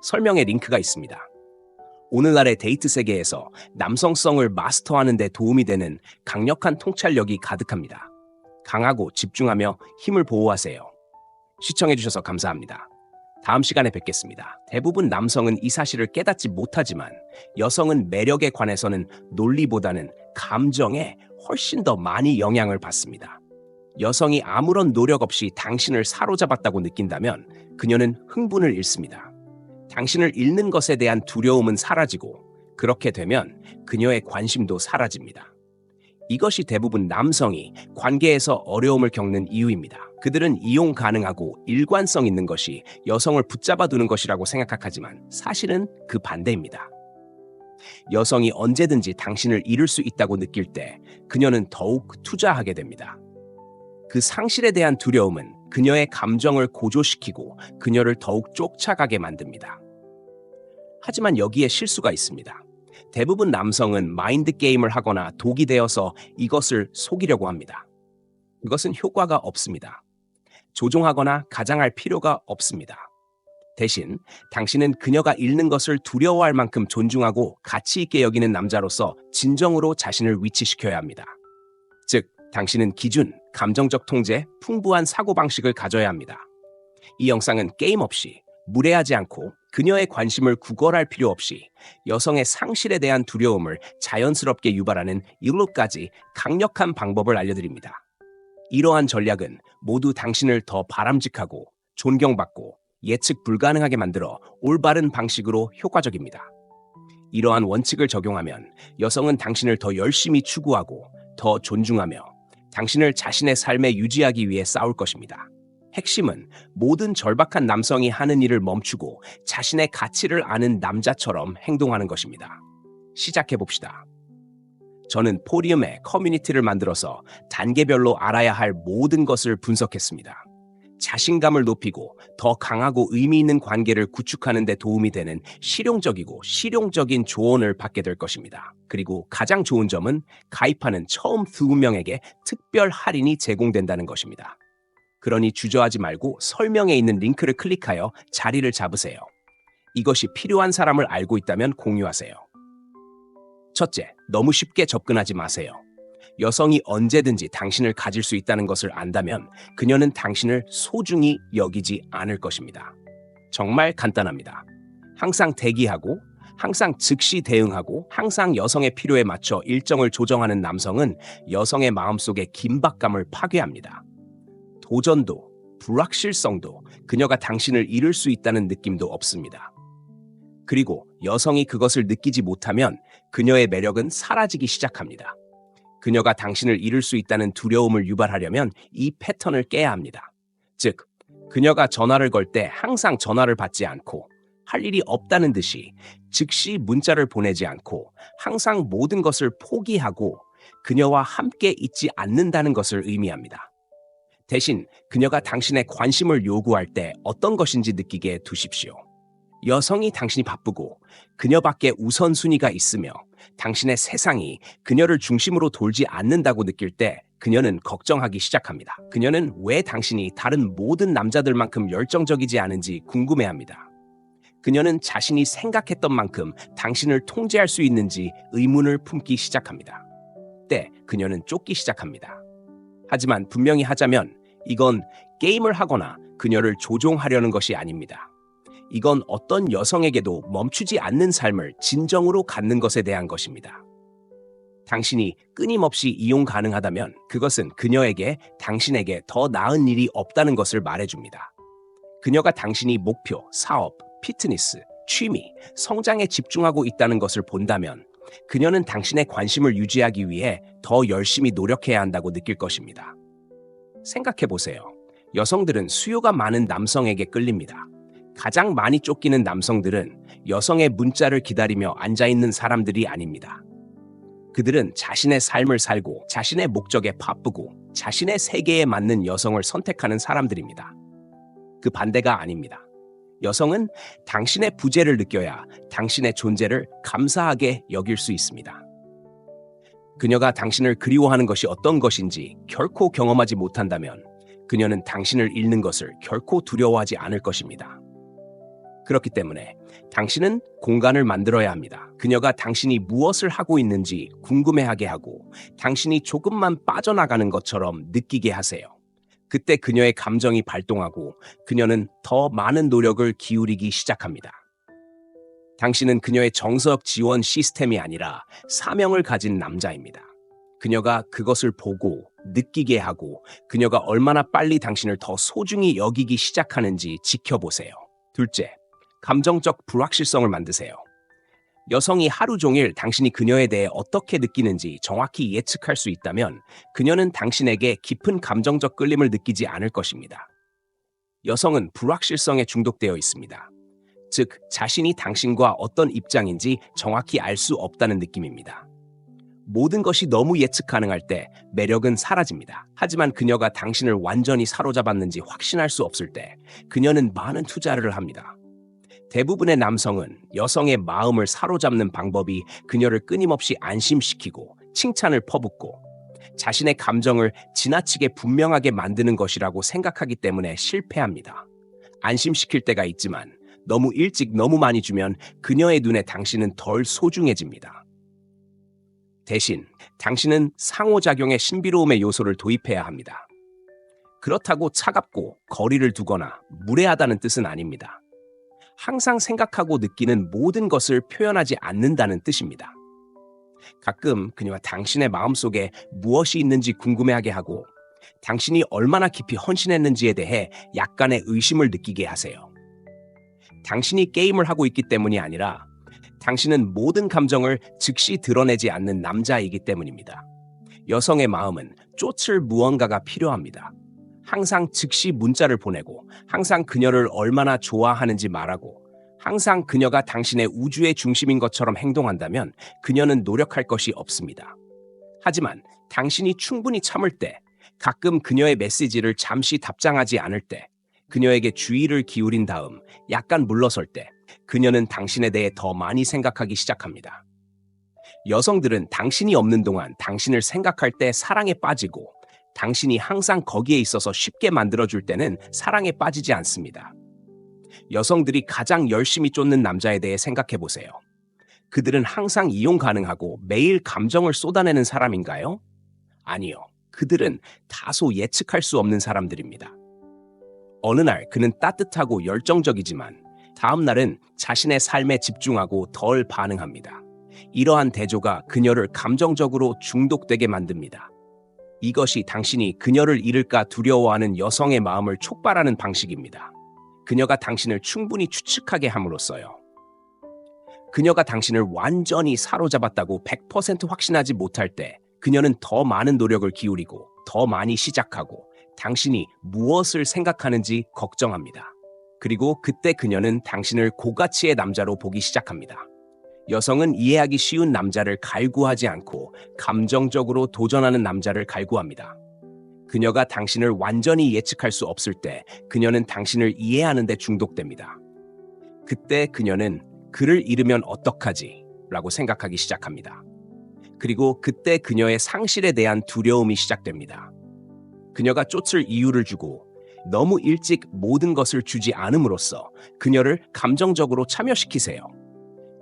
설명에 링크가 있습니다. 오늘날의 데이트 세계에서 남성성을 마스터하는 데 도움이 되는 강력한 통찰력이 가득합니다. 강하고 집중하며 힘을 보호하세요. 시청해주셔서 감사합니다. 다음 시간에 뵙겠습니다. 대부분 남성은 이 사실을 깨닫지 못하지만 여성은 매력에 관해서는 논리보다는 감정에 훨씬 더 많이 영향을 받습니다. 여성이 아무런 노력 없이 당신을 사로잡았다고 느낀다면 그녀는 흥분을 잃습니다. 당신을 잃는 것에 대한 두려움은 사라지고, 그렇게 되면 그녀의 관심도 사라집니다. 이것이 대부분 남성이 관계에서 어려움을 겪는 이유입니다. 그들은 이용 가능하고 일관성 있는 것이 여성을 붙잡아 두는 것이라고 생각하지만 사실은 그 반대입니다. 여성이 언제든지 당신을 잃을 수 있다고 느낄 때 그녀는 더욱 투자하게 됩니다. 그 상실에 대한 두려움은 그녀의 감정을 고조시키고 그녀를 더욱 쫓아가게 만듭니다. 하지만 여기에 실수가 있습니다. 대부분 남성은 마인드 게임을 하거나 독이 되어서 이것을 속이려고 합니다. 그것은 효과가 없습니다. 조종하거나 가장할 필요가 없습니다. 대신 당신은 그녀가 잃는 것을 두려워할 만큼 존중하고 가치 있게 여기는 남자로서 진정으로 자신을 위치시켜야 합니다. 즉, 당신은 기준, 감정적 통제, 풍부한 사고방식을 가져야 합니다. 이 영상은 게임 없이, 무례하지 않고 그녀의 관심을 구걸할 필요 없이 여성의 상실에 대한 두려움을 자연스럽게 유발하는 7가지 강력한 방법을 알려드립니다. 이러한 전략은 모두 당신을 더 바람직하고 존경받고 예측 불가능하게 만들어 올바른 방식으로 효과적입니다. 이러한 원칙을 적용하면 여성은 당신을 더 열심히 추구하고 더 존중하며 당신을 자신의 삶에 유지하기 위해 싸울 것입니다. 핵심은 모든 절박한 남성이 하는 일을 멈추고 자신의 가치를 아는 남자처럼 행동하는 것입니다. 시작해봅시다. 저는 포디움에 커뮤니티를 만들어서 단계별로 알아야 할 모든 것을 분석했습니다. 자신감을 높이고 더 강하고 의미 있는 관계를 구축하는 데 도움이 되는 실용적이고 실용적인 조언을 받게 될 것입니다. 그리고 가장 좋은 점은 가입하는 처음 2명에게 특별 할인이 제공된다는 것입니다. 그러니 주저하지 말고 설명에 있는 링크를 클릭하여 자리를 잡으세요. 이것이 필요한 사람을 알고 있다면 공유하세요. 첫째, 너무 쉽게 접근하지 마세요. 여성이 언제든지 당신을 가질 수 있다는 것을 안다면 그녀는 당신을 소중히 여기지 않을 것입니다. 정말 간단합니다. 항상 대기하고 항상 즉시 대응하고 항상 여성의 필요에 맞춰 일정을 조정하는 남성은 여성의 마음속에 긴박감을 파괴합니다. 도전도, 불확실성도, 그녀가 당신을 잃을 수 있다는 느낌도 없습니다. 그리고 여성이 그것을 느끼지 못하면 그녀의 매력은 사라지기 시작합니다. 그녀가 당신을 잃을 수 있다는 두려움을 유발하려면 이 패턴을 깨야 합니다. 즉, 그녀가 전화를 걸 때 항상 전화를 받지 않고 할 일이 없다는 듯이 즉시 문자를 보내지 않고 항상 모든 것을 포기하고 그녀와 함께 있지 않는다는 것을 의미합니다. 대신 그녀가 당신의 관심을 요구할 때 어떤 것인지 느끼게 두십시오. 여성이 당신이 바쁘고 그녀밖에 우선순위가 있으며 당신의 세상이 그녀를 중심으로 돌지 않는다고 느낄 때 그녀는 걱정하기 시작합니다. 그녀는 왜 당신이 다른 모든 남자들만큼 열정적이지 않은지 궁금해합니다. 그녀는 자신이 생각했던 만큼 당신을 통제할 수 있는지 의문을 품기 시작합니다. 때 그녀는 쫓기 시작합니다. 하지만 분명히 하자면 이건 게임을 하거나 그녀를 조종하려는 것이 아닙니다. 이건 어떤 여성에게도 멈추지 않는 삶을 진정으로 갖는 것에 대한 것입니다. 당신이 끊임없이 이용 가능하다면 그것은 그녀에게 당신에게 더 나은 일이 없다는 것을 말해줍니다. 그녀가 당신이 목표, 사업, 피트니스, 취미, 성장에 집중하고 있다는 것을 본다면 그녀는 당신의 관심을 유지하기 위해 더 열심히 노력해야 한다고 느낄 것입니다. 생각해 보세요. 여성들은 수요가 많은 남성에게 끌립니다. 가장 많이 쫓기는 남성들은 여성의 문자를 기다리며 앉아있는 사람들이 아닙니다. 그들은 자신의 삶을 살고 자신의 목적에 바쁘고 자신의 세계에 맞는 여성을 선택하는 사람들입니다. 그 반대가 아닙니다. 여성은 당신의 부재를 느껴야 당신의 존재를 감사하게 여길 수 있습니다. 그녀가 당신을 그리워하는 것이 어떤 것인지 결코 경험하지 못한다면 그녀는 당신을 잃는 것을 결코 두려워하지 않을 것입니다. 그렇기 때문에 당신은 공간을 만들어야 합니다. 그녀가 당신이 무엇을 하고 있는지 궁금해하게 하고 당신이 조금만 빠져나가는 것처럼 느끼게 하세요. 그때 그녀의 감정이 발동하고 그녀는 더 많은 노력을 기울이기 시작합니다. 당신은 그녀의 정서적 지원 시스템이 아니라 사명을 가진 남자입니다. 그녀가 그것을 보고 느끼게 하고 그녀가 얼마나 빨리 당신을 더 소중히 여기기 시작하는지 지켜보세요. 둘째, 감정적 불확실성을 만드세요. 여성이 하루 종일 당신이 그녀에 대해 어떻게 느끼는지 정확히 예측할 수 있다면 그녀는 당신에게 깊은 감정적 끌림을 느끼지 않을 것입니다. 여성은 불확실성에 중독되어 있습니다. 즉, 자신이 당신과 어떤 입장인지 정확히 알 수 없다는 느낌입니다. 모든 것이 너무 예측 가능할 때 매력은 사라집니다. 하지만 그녀가 당신을 완전히 사로잡았는지 확신할 수 없을 때 그녀는 많은 투자를 합니다. 대부분의 남성은 여성의 마음을 사로잡는 방법이 그녀를 끊임없이 안심시키고 칭찬을 퍼붓고 자신의 감정을 지나치게 분명하게 만드는 것이라고 생각하기 때문에 실패합니다. 안심시킬 때가 있지만 너무 일찍 너무 많이 주면 그녀의 눈에 당신은 덜 소중해집니다. 대신 당신은 상호작용의 신비로움의 요소를 도입해야 합니다. 그렇다고 차갑고 거리를 두거나 무례하다는 뜻은 아닙니다. 항상 생각하고 느끼는 모든 것을 표현하지 않는다는 뜻입니다. 가끔 그녀가 당신의 마음속에 무엇이 있는지 궁금해하게 하고 당신이 얼마나 깊이 헌신했는지에 대해 약간의 의심을 느끼게 하세요. 당신이 게임을 하고 있기 때문이 아니라 당신은 모든 감정을 즉시 드러내지 않는 남자이기 때문입니다. 여성의 마음은 쫓을 무언가가 필요합니다. 항상 즉시 문자를 보내고 항상 그녀를 얼마나 좋아하는지 말하고 항상 그녀가 당신의 우주의 중심인 것처럼 행동한다면 그녀는 노력할 것이 없습니다. 하지만 당신이 충분히 참을 때, 가끔 그녀의 메시지를 잠시 답장하지 않을 때, 그녀에게 주의를 기울인 다음 약간 물러설 때 그녀는 당신에 대해 더 많이 생각하기 시작합니다. 여성들은 당신이 없는 동안 당신을 생각할 때 사랑에 빠지고 당신이 항상 거기에 있어서 쉽게 만들어줄 때는 사랑에 빠지지 않습니다. 여성들이 가장 열심히 쫓는 남자에 대해 생각해 보세요. 그들은 항상 이용 가능하고 매일 감정을 쏟아내는 사람인가요? 아니요. 그들은 다소 예측할 수 없는 사람들입니다. 어느 날 그는 따뜻하고 열정적이지만 다음 날은 자신의 삶에 집중하고 덜 반응합니다. 이러한 대조가 그녀를 감정적으로 중독되게 만듭니다. 이것이 당신이 그녀를 잃을까 두려워하는 여성의 마음을 촉발하는 방식입니다. 그녀가 당신을 충분히 추측하게 함으로써요. 그녀가 당신을 완전히 사로잡았다고 100% 확신하지 못할 때 그녀는 더 많은 노력을 기울이고 더 많이 시작하고 당신이 무엇을 생각하는지 걱정합니다. 그리고 그때 그녀는 당신을 고가치의 남자로 보기 시작합니다. 여성은 이해하기 쉬운 남자를 갈구하지 않고 감정적으로 도전하는 남자를 갈구합니다. 그녀가 당신을 완전히 예측할 수 없을 때 그녀는 당신을 이해하는 데 중독됩니다. 그때 그녀는 그를 잃으면 어떡하지? 라고 생각하기 시작합니다. 그리고 그때 그녀의 상실에 대한 두려움이 시작됩니다. 그녀가 쫓을 이유를 주고 너무 일찍 모든 것을 주지 않음으로써 그녀를 감정적으로 참여시키세요.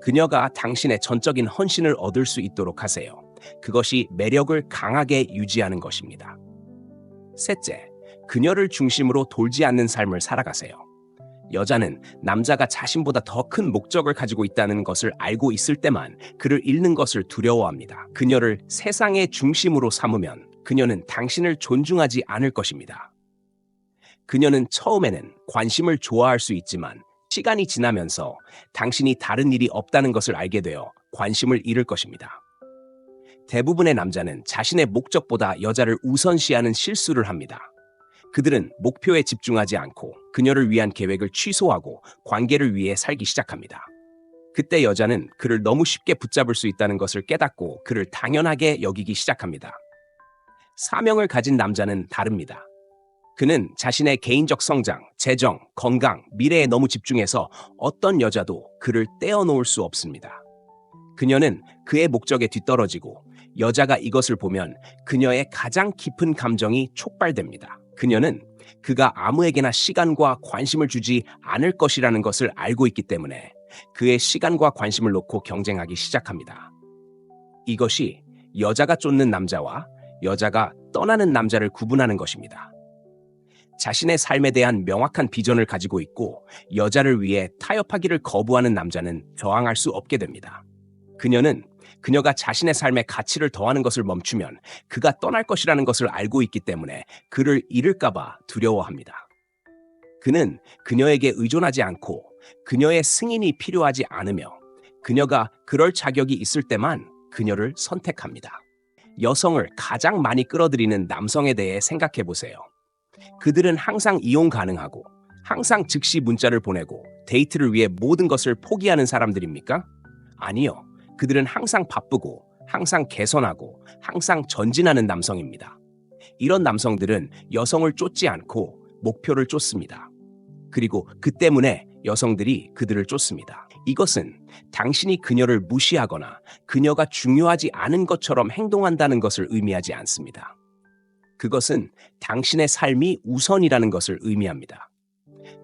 그녀가 당신의 전적인 헌신을 얻을 수 있도록 하세요. 그것이 매력을 강하게 유지하는 것입니다. 셋째, 그녀를 중심으로 돌지 않는 삶을 살아가세요. 여자는 남자가 자신보다 더 큰 목적을 가지고 있다는 것을 알고 있을 때만 그를 잃는 것을 두려워합니다. 그녀를 세상의 중심으로 삼으면 그녀는 당신을 존중하지 않을 것입니다. 그녀는 처음에는 관심을 좋아할 수 있지만 시간이 지나면서 당신이 다른 일이 없다는 것을 알게 되어 관심을 잃을 것입니다. 대부분의 남자는 자신의 목적보다 여자를 우선시하는 실수를 합니다. 그들은 목표에 집중하지 않고 그녀를 위한 계획을 취소하고 관계를 위해 살기 시작합니다. 그때 여자는 그를 너무 쉽게 붙잡을 수 있다는 것을 깨닫고 그를 당연하게 여기기 시작합니다. 사명을 가진 남자는 다릅니다. 그는 자신의 개인적 성장, 재정, 건강, 미래에 너무 집중해서 어떤 여자도 그를 떼어놓을 수 없습니다. 그녀는 그의 목적에 뒤떨어지고 여자가 이것을 보면 그녀의 가장 깊은 감정이 촉발됩니다. 그녀는 그가 아무에게나 시간과 관심을 주지 않을 것이라는 것을 알고 있기 때문에 그의 시간과 관심을 놓고 경쟁하기 시작합니다. 이것이 여자가 쫓는 남자와 여자가 떠나는 남자를 구분하는 것입니다. 자신의 삶에 대한 명확한 비전을 가지고 있고 여자를 위해 타협하기를 거부하는 남자는 저항할 수 없게 됩니다. 그녀가 자신의 삶에 가치를 더하는 것을 멈추면 그가 떠날 것이라는 것을 알고 있기 때문에 그를 잃을까봐 두려워합니다. 그는 그녀에게 의존하지 않고 그녀의 승인이 필요하지 않으며 그녀가 그럴 자격이 있을 때만 그녀를 선택합니다. 여성을 가장 많이 끌어들이는 남성에 대해 생각해 보세요. 그들은 항상 이용 가능하고 항상 즉시 문자를 보내고 데이트를 위해 모든 것을 포기하는 사람들입니까? 아니요. 그들은 항상 바쁘고 항상 개선하고 항상 전진하는 남성입니다. 이런 남성들은 여성을 쫓지 않고 목표를 쫓습니다. 그리고 그 때문에 여성들이 그들을 쫓습니다. 이것은 당신이 그녀를 무시하거나 그녀가 중요하지 않은 것처럼 행동한다는 것을 의미하지 않습니다. 그것은 당신의 삶이 우선이라는 것을 의미합니다.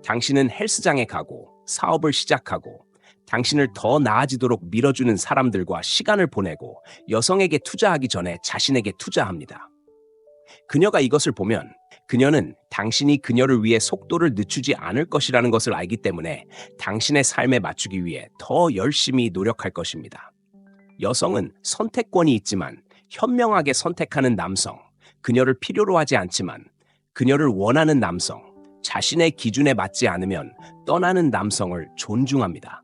당신은 헬스장에 가고 사업을 시작하고 당신을 더 나아지도록 밀어주는 사람들과 시간을 보내고 여성에게 투자하기 전에 자신에게 투자합니다. 그녀가 이것을 보면 그녀는 당신이 그녀를 위해 속도를 늦추지 않을 것이라는 것을 알기 때문에 당신의 삶에 맞추기 위해 더 열심히 노력할 것입니다. 여성은 선택권이 있지만 현명하게 선택하는 남성, 그녀를 필요로 하지 않지만 그녀를 원하는 남성, 자신의 기준에 맞지 않으면 떠나는 남성을 존중합니다.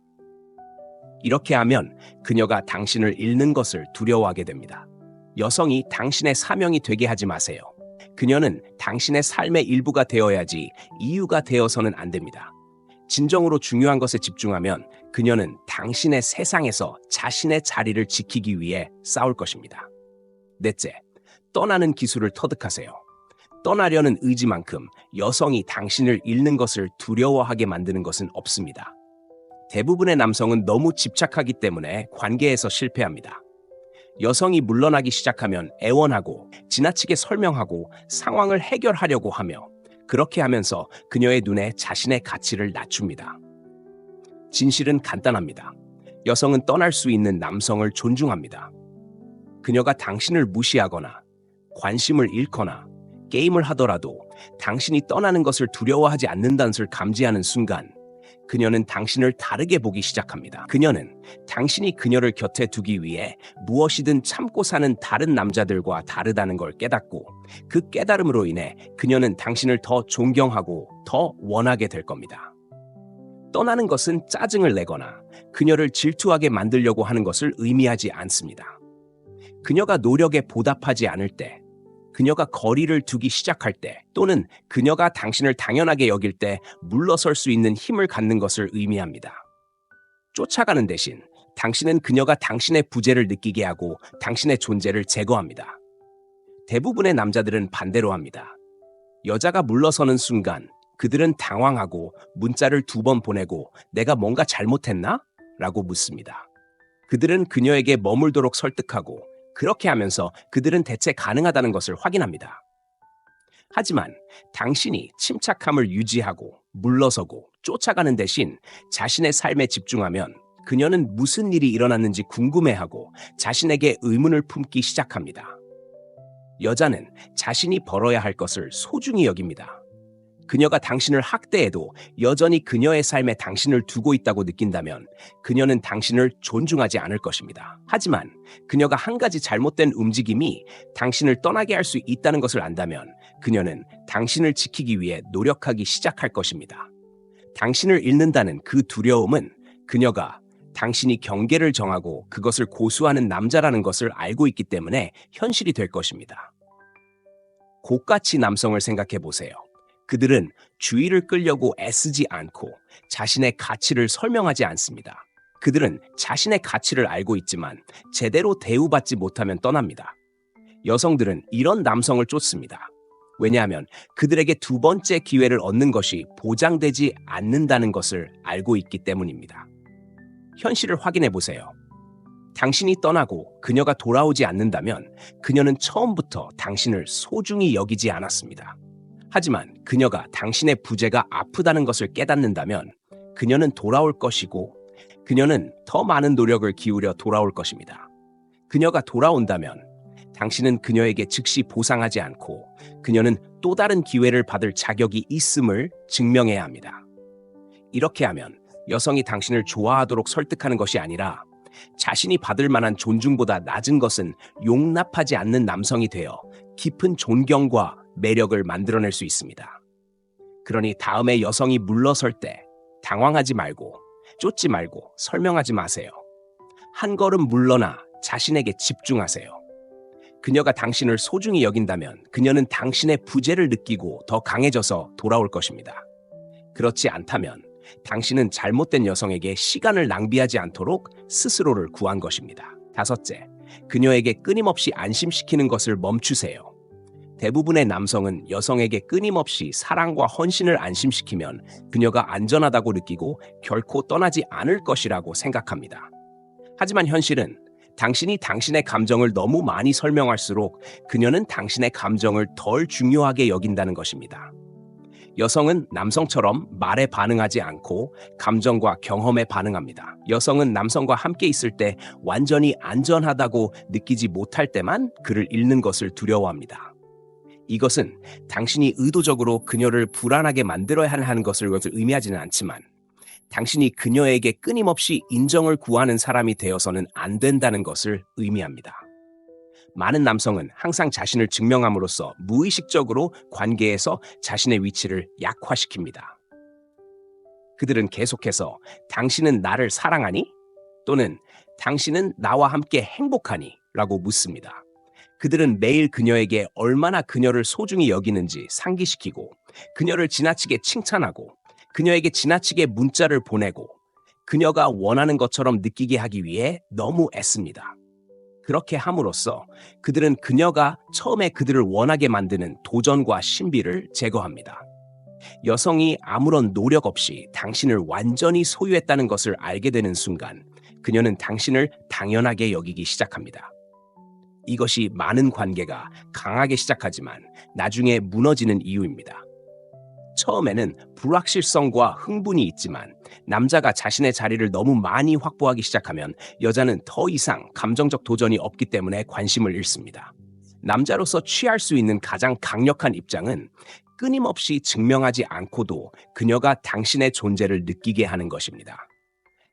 이렇게 하면 그녀가 당신을 잃는 것을 두려워하게 됩니다. 여성이 당신의 사명이 되게 하지 마세요. 그녀는 당신의 삶의 일부가 되어야지 이유가 되어서는 안 됩니다. 진정으로 중요한 것에 집중하면 그녀는 당신의 세상에서 자신의 자리를 지키기 위해 싸울 것입니다. 넷째, 떠나는 기술을 터득하세요. 떠나려는 의지만큼 여성이 당신을 잃는 것을 두려워하게 만드는 것은 없습니다. 대부분의 남성은 너무 집착하기 때문에 관계에서 실패합니다. 여성이 물러나기 시작하면 애원하고 지나치게 설명하고 상황을 해결하려고 하며 그렇게 하면서 그녀의 눈에 자신의 가치를 낮춥니다. 진실은 간단합니다. 여성은 떠날 수 있는 남성을 존중합니다. 그녀가 당신을 무시하거나 관심을 잃거나 게임을 하더라도 당신이 떠나는 것을 두려워하지 않는다는 것을 감지하는 순간 그녀는 당신을 다르게 보기 시작합니다. 그녀는 당신이 그녀를 곁에 두기 위해 무엇이든 참고 사는 다른 남자들과 다르다는 걸 깨닫고, 그 깨달음으로 인해 그녀는 당신을 더 존경하고 더 원하게 될 겁니다. 떠나는 것은 짜증을 내거나 그녀를 질투하게 만들려고 하는 것을 의미하지 않습니다. 그녀가 노력에 보답하지 않을 때, 그녀가 거리를 두기 시작할 때, 또는 그녀가 당신을 당연하게 여길 때 물러설 수 있는 힘을 갖는 것을 의미합니다. 쫓아가는 대신 당신은 그녀가 당신의 부재를 느끼게 하고 당신의 존재를 제거합니다. 대부분의 남자들은 반대로 합니다. 여자가 물러서는 순간 그들은 당황하고 문자를 2번 보내고 내가 뭔가 잘못했나? 라고 묻습니다. 그들은 그녀에게 머물도록 설득하고, 그렇게 하면서 그들은 대체 가능하다는 것을 확인합니다. 하지만 당신이 침착함을 유지하고 물러서고 쫓아가는 대신 자신의 삶에 집중하면 그녀는 무슨 일이 일어났는지 궁금해하고 자신에게 의문을 품기 시작합니다. 여자는 자신이 벌어야 할 것을 소중히 여깁니다. 그녀가 당신을 학대해도 여전히 그녀의 삶에 당신을 두고 있다고 느낀다면 그녀는 당신을 존중하지 않을 것입니다. 하지만 그녀가 한 가지 잘못된 움직임이 당신을 떠나게 할 수 있다는 것을 안다면 그녀는 당신을 지키기 위해 노력하기 시작할 것입니다. 당신을 잃는다는 그 두려움은 그녀가 당신이 경계를 정하고 그것을 고수하는 남자라는 것을 알고 있기 때문에 현실이 될 것입니다. 고가치 남성을 생각해 보세요. 그들은 주의를 끌려고 애쓰지 않고 자신의 가치를 설명하지 않습니다. 그들은 자신의 가치를 알고 있지만 제대로 대우받지 못하면 떠납니다. 여성들은 이런 남성을 쫓습니다. 왜냐하면 그들에게 2번째 기회를 얻는 것이 보장되지 않는다는 것을 알고 있기 때문입니다. 현실을 확인해 보세요. 당신이 떠나고 그녀가 돌아오지 않는다면 그녀는 처음부터 당신을 소중히 여기지 않았습니다. 하지만 그녀가 당신의 부재가 아프다는 것을 깨닫는다면 그녀는 돌아올 것이고, 그녀는 더 많은 노력을 기울여 돌아올 것입니다. 그녀가 돌아온다면 당신은 그녀에게 즉시 보상하지 않고 그녀는 또 다른 기회를 받을 자격이 있음을 증명해야 합니다. 이렇게 하면 여성이 당신을 좋아하도록 설득하는 것이 아니라 자신이 받을 만한 존중보다 낮은 것은 용납하지 않는 남성이 되어 깊은 존경과 매력을 만들어낼 수 있습니다. 그러니 다음에 여성이 물러설 때 당황하지 말고, 쫓지 말고 설명하지 마세요. 한 걸음 물러나 자신에게 집중하세요. 그녀가 당신을 소중히 여긴다면 그녀는 당신의 부재를 느끼고 더 강해져서 돌아올 것입니다. 그렇지 않다면 당신은 잘못된 여성에게 시간을 낭비하지 않도록 스스로를 구한 것입니다. 5째, 그녀에게 끊임없이 안심시키는 것을 멈추세요. 대부분의 남성은 여성에게 끊임없이 사랑과 헌신을 안심시키면 그녀가 안전하다고 느끼고 결코 떠나지 않을 것이라고 생각합니다. 하지만 현실은 당신이 당신의 감정을 너무 많이 설명할수록 그녀는 당신의 감정을 덜 중요하게 여긴다는 것입니다. 여성은 남성처럼 말에 반응하지 않고 감정과 경험에 반응합니다. 여성은 남성과 함께 있을 때 완전히 안전하다고 느끼지 못할 때만 그를 잃는 것을 두려워합니다. 이것은 당신이 의도적으로 그녀를 불안하게 만들어야 하는 것을 의미하지는 않지만 당신이 그녀에게 끊임없이 인정을 구하는 사람이 되어서는 안 된다는 것을 의미합니다. 많은 남성은 항상 자신을 증명함으로써 무의식적으로 관계에서 자신의 위치를 약화시킵니다. 그들은 계속해서 당신은 나를 사랑하니? 또는 당신은 나와 함께 행복하니? 라고 묻습니다. 그들은 매일 그녀에게 얼마나 그녀를 소중히 여기는지 상기시키고 그녀를 지나치게 칭찬하고 그녀에게 지나치게 문자를 보내고 그녀가 원하는 것처럼 느끼게 하기 위해 너무 애씁니다. 그렇게 함으로써 그들은 그녀가 처음에 그들을 원하게 만드는 도전과 신비를 제거합니다. 여성이 아무런 노력 없이 당신을 완전히 소유했다는 것을 알게 되는 순간 그녀는 당신을 당연하게 여기기 시작합니다. 이것이 많은 관계가 강하게 시작하지만 나중에 무너지는 이유입니다. 처음에는 불확실성과 흥분이 있지만 남자가 자신의 자리를 너무 많이 확보하기 시작하면 여자는 더 이상 감정적 도전이 없기 때문에 관심을 잃습니다. 남자로서 취할 수 있는 가장 강력한 입장은 끊임없이 증명하지 않고도 그녀가 당신의 존재를 느끼게 하는 것입니다.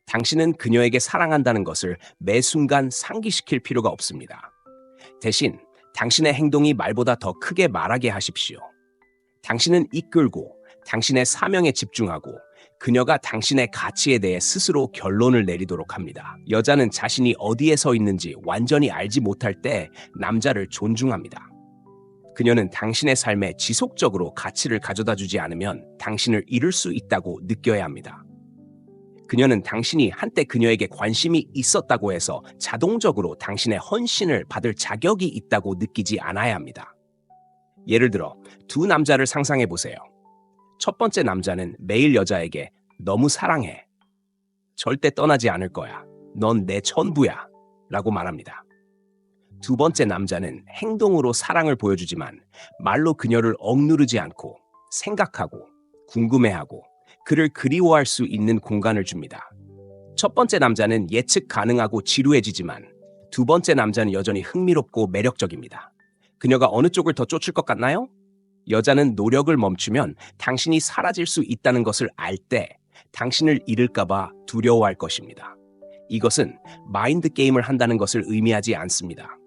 당신은 그녀에게 사랑한다는 것을 매 순간 상기시킬 필요가 없습니다. 대신 당신의 행동이 말보다 더 크게 말하게 하십시오. 당신은 이끌고 당신의 사명에 집중하고 그녀가 당신의 가치에 대해 스스로 결론을 내리도록 합니다. 여자는 자신이 어디에 서 있는지 완전히 알지 못할 때 남자를 존중합니다. 그녀는 당신의 삶에 지속적으로 가치를 가져다 주지 않으면 당신을 잃을 수 있다고 느껴야 합니다. 그녀는 당신이 한때 그녀에게 관심이 있었다고 해서 자동적으로 당신의 헌신을 받을 자격이 있다고 느끼지 않아야 합니다. 예를 들어 두 남자를 상상해 보세요. 첫 번째 남자는 매일 여자에게 너무 사랑해. 절대 떠나지 않을 거야. 넌 내 전부야. 라고 말합니다. 두 번째 남자는 행동으로 사랑을 보여주지만 말로 그녀를 억누르지 않고 생각하고 궁금해하고 그를 그리워할 수 있는 공간을 줍니다. 첫 번째 남자는 예측 가능하고 지루해지지만 두 번째 남자는 여전히 흥미롭고 매력적입니다. 그녀가 어느 쪽을 더 쫓을 것 같나요? 여자는 노력을 멈추면 당신이 사라질 수 있다는 것을 알 때 당신을 잃을까봐 두려워할 것입니다. 이것은 마인드 게임을 한다는 것을 의미하지 않습니다.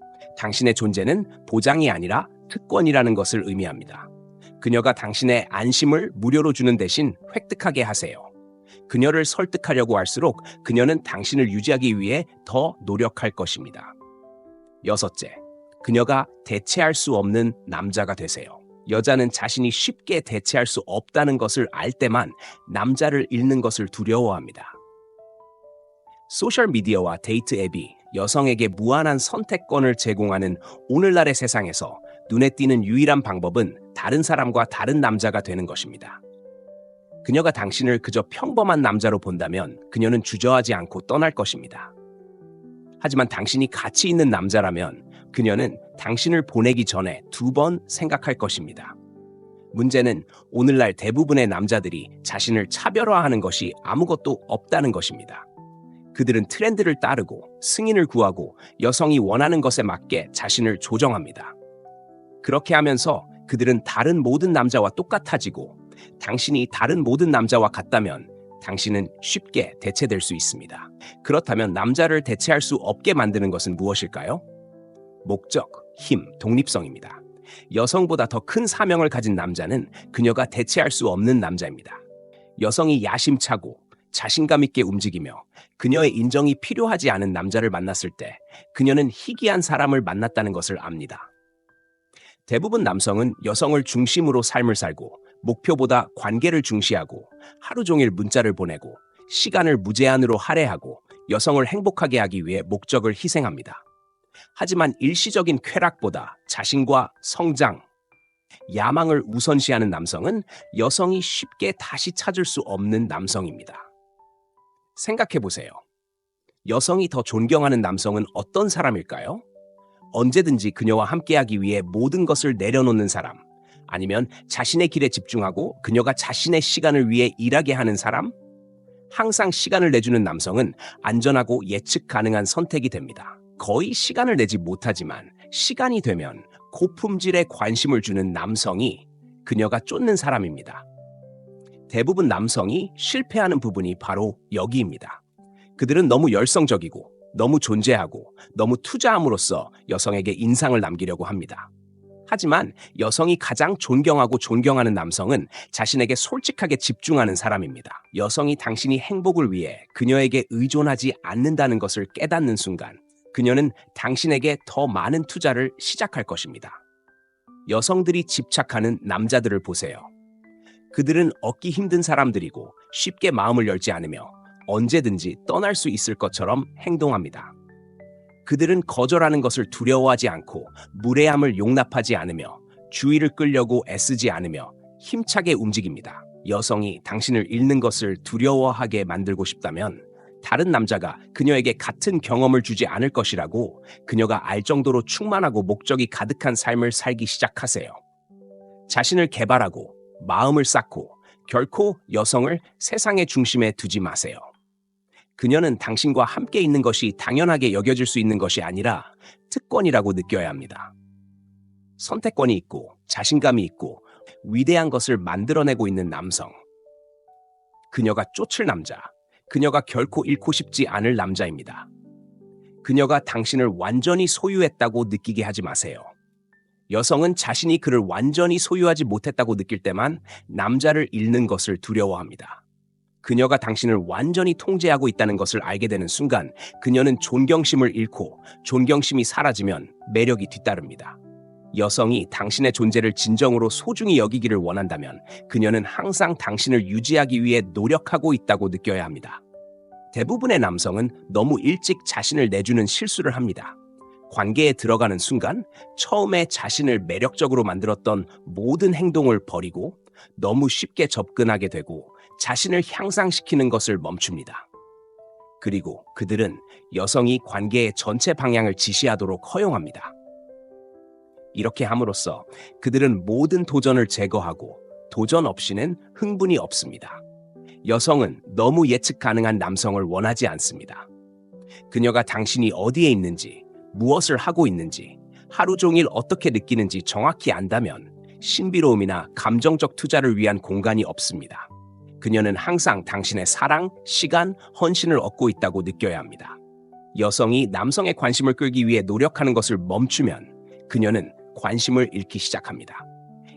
당신의 존재는 보장이 아니라 특권이라는 것을 의미합니다. 그녀가 당신의 안심을 무료로 주는 대신 획득하게 하세요. 그녀를 설득하려고 할수록 그녀는 당신을 유지하기 위해 더 노력할 것입니다. 여섯째, 그녀가 대체할 수 없는 남자가 되세요. 여자는 자신이 쉽게 대체할 수 없다는 것을 알 때만 남자를 잃는 것을 두려워합니다. 소셜미디어와 데이트 앱이 여성에게 무한한 선택권을 제공하는 오늘날의 세상에서 눈에 띄는 유일한 방법은 다른 사람과 다른 남자가 되는 것입니다. 그녀가 당신을 그저 평범한 남자로 본다면 그녀는 주저하지 않고 떠날 것입니다. 하지만 당신이 가치 있는 남자라면 그녀는 당신을 보내기 전에 2번 생각할 것입니다. 문제는 오늘날 대부분의 남자들이 자신을 차별화하는 것이 아무것도 없다는 것입니다. 그들은 트렌드를 따르고 승인을 구하고 여성이 원하는 것에 맞게 자신을 조정합니다. 그렇게 하면서 그들은 다른 모든 남자와 똑같아지고 당신이 다른 모든 남자와 같다면 당신은 쉽게 대체될 수 있습니다. 그렇다면 남자를 대체할 수 없게 만드는 것은 무엇일까요? 목적, 힘, 독립성입니다. 여성보다 더 큰 사명을 가진 남자는 그녀가 대체할 수 없는 남자입니다. 여성이 야심차고 자신감 있게 움직이며 그녀의 인정이 필요하지 않은 남자를 만났을 때 그녀는 희귀한 사람을 만났다는 것을 압니다. 대부분 남성은 여성을 중심으로 삶을 살고 목표보다 관계를 중시하고 하루 종일 문자를 보내고 시간을 무제한으로 할애하고 여성을 행복하게 하기 위해 목적을 희생합니다. 하지만 일시적인 쾌락보다 자신과 성장, 야망을 우선시하는 남성은 여성이 쉽게 다시 찾을 수 없는 남성입니다. 생각해보세요. 여성이 더 존경하는 남성은 어떤 사람일까요? 언제든지 그녀와 함께하기 위해 모든 것을 내려놓는 사람, 아니면 자신의 길에 집중하고 그녀가 자신의 시간을 위해 일하게 하는 사람? 항상 시간을 내주는 남성은 안전하고 예측 가능한 선택이 됩니다. 거의 시간을 내지 못하지만 시간이 되면 고품질에 관심을 주는 남성이 그녀가 쫓는 사람입니다. 대부분 남성이 실패하는 부분이 바로 여기입니다. 그들은 너무 열성적이고 너무 존재하고 너무 투자함으로써 여성에게 인상을 남기려고 합니다. 하지만 여성이 가장 존경하고 존경하는 남성은 자신에게 솔직하게 집중하는 사람입니다. 여성이 당신이 행복을 위해 그녀에게 의존하지 않는다는 것을 깨닫는 순간 그녀는 당신에게 더 많은 투자를 시작할 것입니다. 여성들이 집착하는 남자들을 보세요. 그들은 얻기 힘든 사람들이고 쉽게 마음을 열지 않으며 언제든지 떠날 수 있을 것처럼 행동합니다. 그들은 거절하는 것을 두려워하지 않고 무례함을 용납하지 않으며 주의를 끌려고 애쓰지 않으며 힘차게 움직입니다. 여성이 당신을 잃는 것을 두려워하게 만들고 싶다면 다른 남자가 그녀에게 같은 경험을 주지 않을 것이라고 그녀가 알 정도로 충만하고 목적이 가득한 삶을 살기 시작하세요. 자신을 개발하고 마음을 쌓고 결코 여성을 세상의 중심에 두지 마세요. 그녀는 당신과 함께 있는 것이 당연하게 여겨질 수 있는 것이 아니라 특권이라고 느껴야 합니다. 선택권이 있고 자신감이 있고 위대한 것을 만들어내고 있는 남성. 그녀가 쫓을 남자. 그녀가 결코 잃고 싶지 않을 남자입니다. 그녀가 당신을 완전히 소유했다고 느끼게 하지 마세요. 여성은 자신이 그를 완전히 소유하지 못했다고 느낄 때만 남자를 잃는 것을 두려워합니다. 그녀가 당신을 완전히 통제하고 있다는 것을 알게 되는 순간 그녀는 존경심을 잃고 존경심이 사라지면 매력이 뒤따릅니다. 여성이 당신의 존재를 진정으로 소중히 여기기를 원한다면 그녀는 항상 당신을 유지하기 위해 노력하고 있다고 느껴야 합니다. 대부분의 남성은 너무 일찍 자신을 내주는 실수를 합니다. 관계에 들어가는 순간 처음에 자신을 매력적으로 만들었던 모든 행동을 버리고 너무 쉽게 접근하게 되고 자신을 향상시키는 것을 멈춥니다. 그리고 그들은 여성이 관계의 전체 방향을 지시하도록 허용합니다. 이렇게 함으로써 그들은 모든 도전을 제거하고 도전 없이는 흥분이 없습니다. 여성은 너무 예측 가능한 남성을 원하지 않습니다. 그녀가 당신이 어디에 있는지, 무엇을 하고 있는지, 하루 종일 어떻게 느끼는지 정확히 안다면 신비로움이나 감정적 투자를 위한 공간이 없습니다. 그녀는 항상 당신의 사랑, 시간, 헌신을 얻고 있다고 느껴야 합니다. 여성이 남성의 관심을 끌기 위해 노력하는 것을 멈추면 그녀는 관심을 잃기 시작합니다.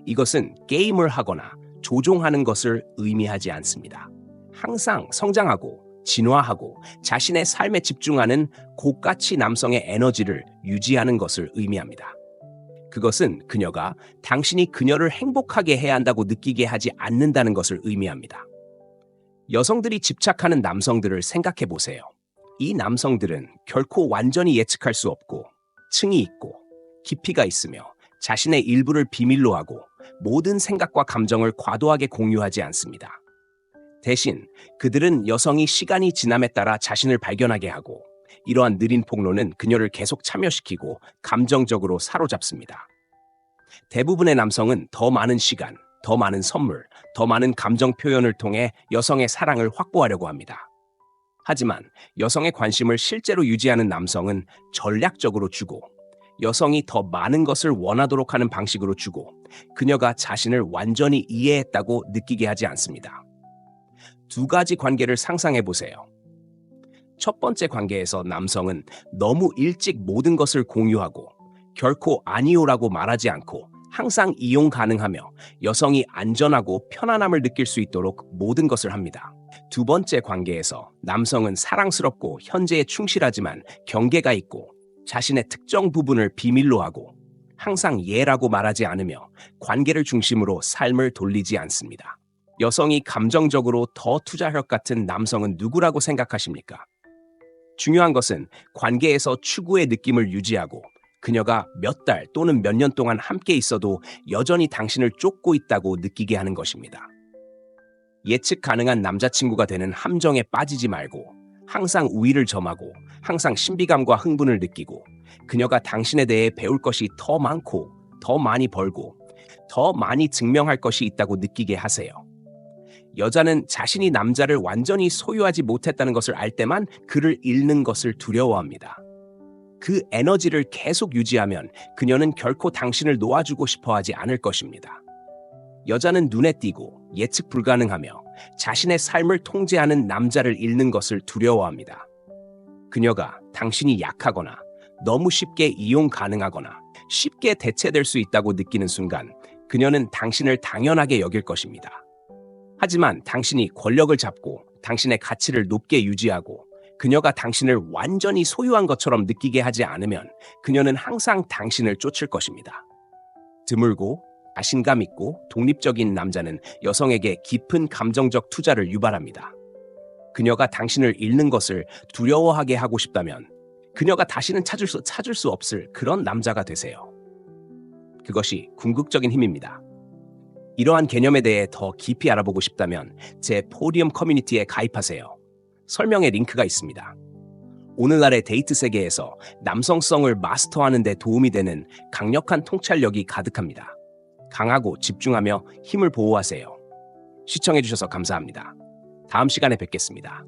이것은 게임을 하거나 조종하는 것을 의미하지 않습니다. 항상 성장하고 진화하고 자신의 삶에 집중하는 고가치 남성의 에너지를 유지하는 것을 의미합니다. 그것은 그녀가 당신이 그녀를 행복하게 해야 한다고 느끼게 하지 않는다는 것을 의미합니다. 여성들이 집착하는 남성들을 생각해 보세요. 이 남성들은 결코 완전히 예측할 수 없고 층이 있고 깊이가 있으며 자신의 일부를 비밀로 하고 모든 생각과 감정을 과도하게 공유하지 않습니다. 대신 그들은 여성이 시간이 지남에 따라 자신을 발견하게 하고 이러한 느린 폭로는 그녀를 계속 참여시키고 감정적으로 사로잡습니다. 대부분의 남성은 더 많은 시간, 더 많은 선물, 더 많은 감정 표현을 통해 여성의 사랑을 확보하려고 합니다. 하지만 여성의 관심을 실제로 유지하는 남성은 전략적으로 주고 여성이 더 많은 것을 원하도록 하는 방식으로 주고 그녀가 자신을 완전히 이해했다고 느끼게 하지 않습니다. 두 가지 관계를 상상해 보세요. 첫 번째 관계에서 남성은 너무 일찍 모든 것을 공유하고 결코 아니오라고 말하지 않고 항상 이용 가능하며 여성이 안전하고 편안함을 느낄 수 있도록 모든 것을 합니다. 두 번째 관계에서 남성은 사랑스럽고 현재에 충실하지만 경계가 있고 자신의 특정 부분을 비밀로 하고 항상 예라고 말하지 않으며 관계를 중심으로 삶을 돌리지 않습니다. 여성이 감정적으로 더 투자할 것 같은 남성은 누구라고 생각하십니까? 중요한 것은 관계에서 추구의 느낌을 유지하고 그녀가 몇 달 또는 몇 년 동안 함께 있어도 여전히 당신을 쫓고 있다고 느끼게 하는 것입니다. 예측 가능한 남자친구가 되는 함정에 빠지지 말고 항상 우위를 점하고 항상 신비감과 흥분을 느끼고 그녀가 당신에 대해 배울 것이 더 많고 더 많이 벌고 더 많이 증명할 것이 있다고 느끼게 하세요. 여자는 자신이 남자를 완전히 소유하지 못했다는 것을 알 때만 그를 잃는 것을 두려워합니다. 그 에너지를 계속 유지하면 그녀는 결코 당신을 놓아주고 싶어 하지 않을 것입니다. 여자는 눈에 띄고 예측 불가능하며 자신의 삶을 통제하는 남자를 잃는 것을 두려워합니다. 그녀가 당신이 약하거나 너무 쉽게 이용 가능하거나 쉽게 대체될 수 있다고 느끼는 순간 그녀는 당신을 당연하게 여길 것입니다. 하지만 당신이 권력을 잡고 당신의 가치를 높게 유지하고 그녀가 당신을 완전히 소유한 것처럼 느끼게 하지 않으면 그녀는 항상 당신을 쫓을 것입니다. 드물고 자신감 있고 독립적인 남자는 여성에게 깊은 감정적 투자를 유발합니다. 그녀가 당신을 잃는 것을 두려워하게 하고 싶다면 그녀가 다시는 찾을 수 없을 그런 남자가 되세요. 그것이 궁극적인 힘입니다. 이러한 개념에 대해 더 깊이 알아보고 싶다면 제 포디움 커뮤니티에 가입하세요. 설명에 링크가 있습니다. 오늘날의 데이트 세계에서 남성성을 마스터하는 데 도움이 되는 강력한 통찰력이 가득합니다. 강하고 집중하며 힘을 보호하세요. 시청해주셔서 감사합니다. 다음 시간에 뵙겠습니다.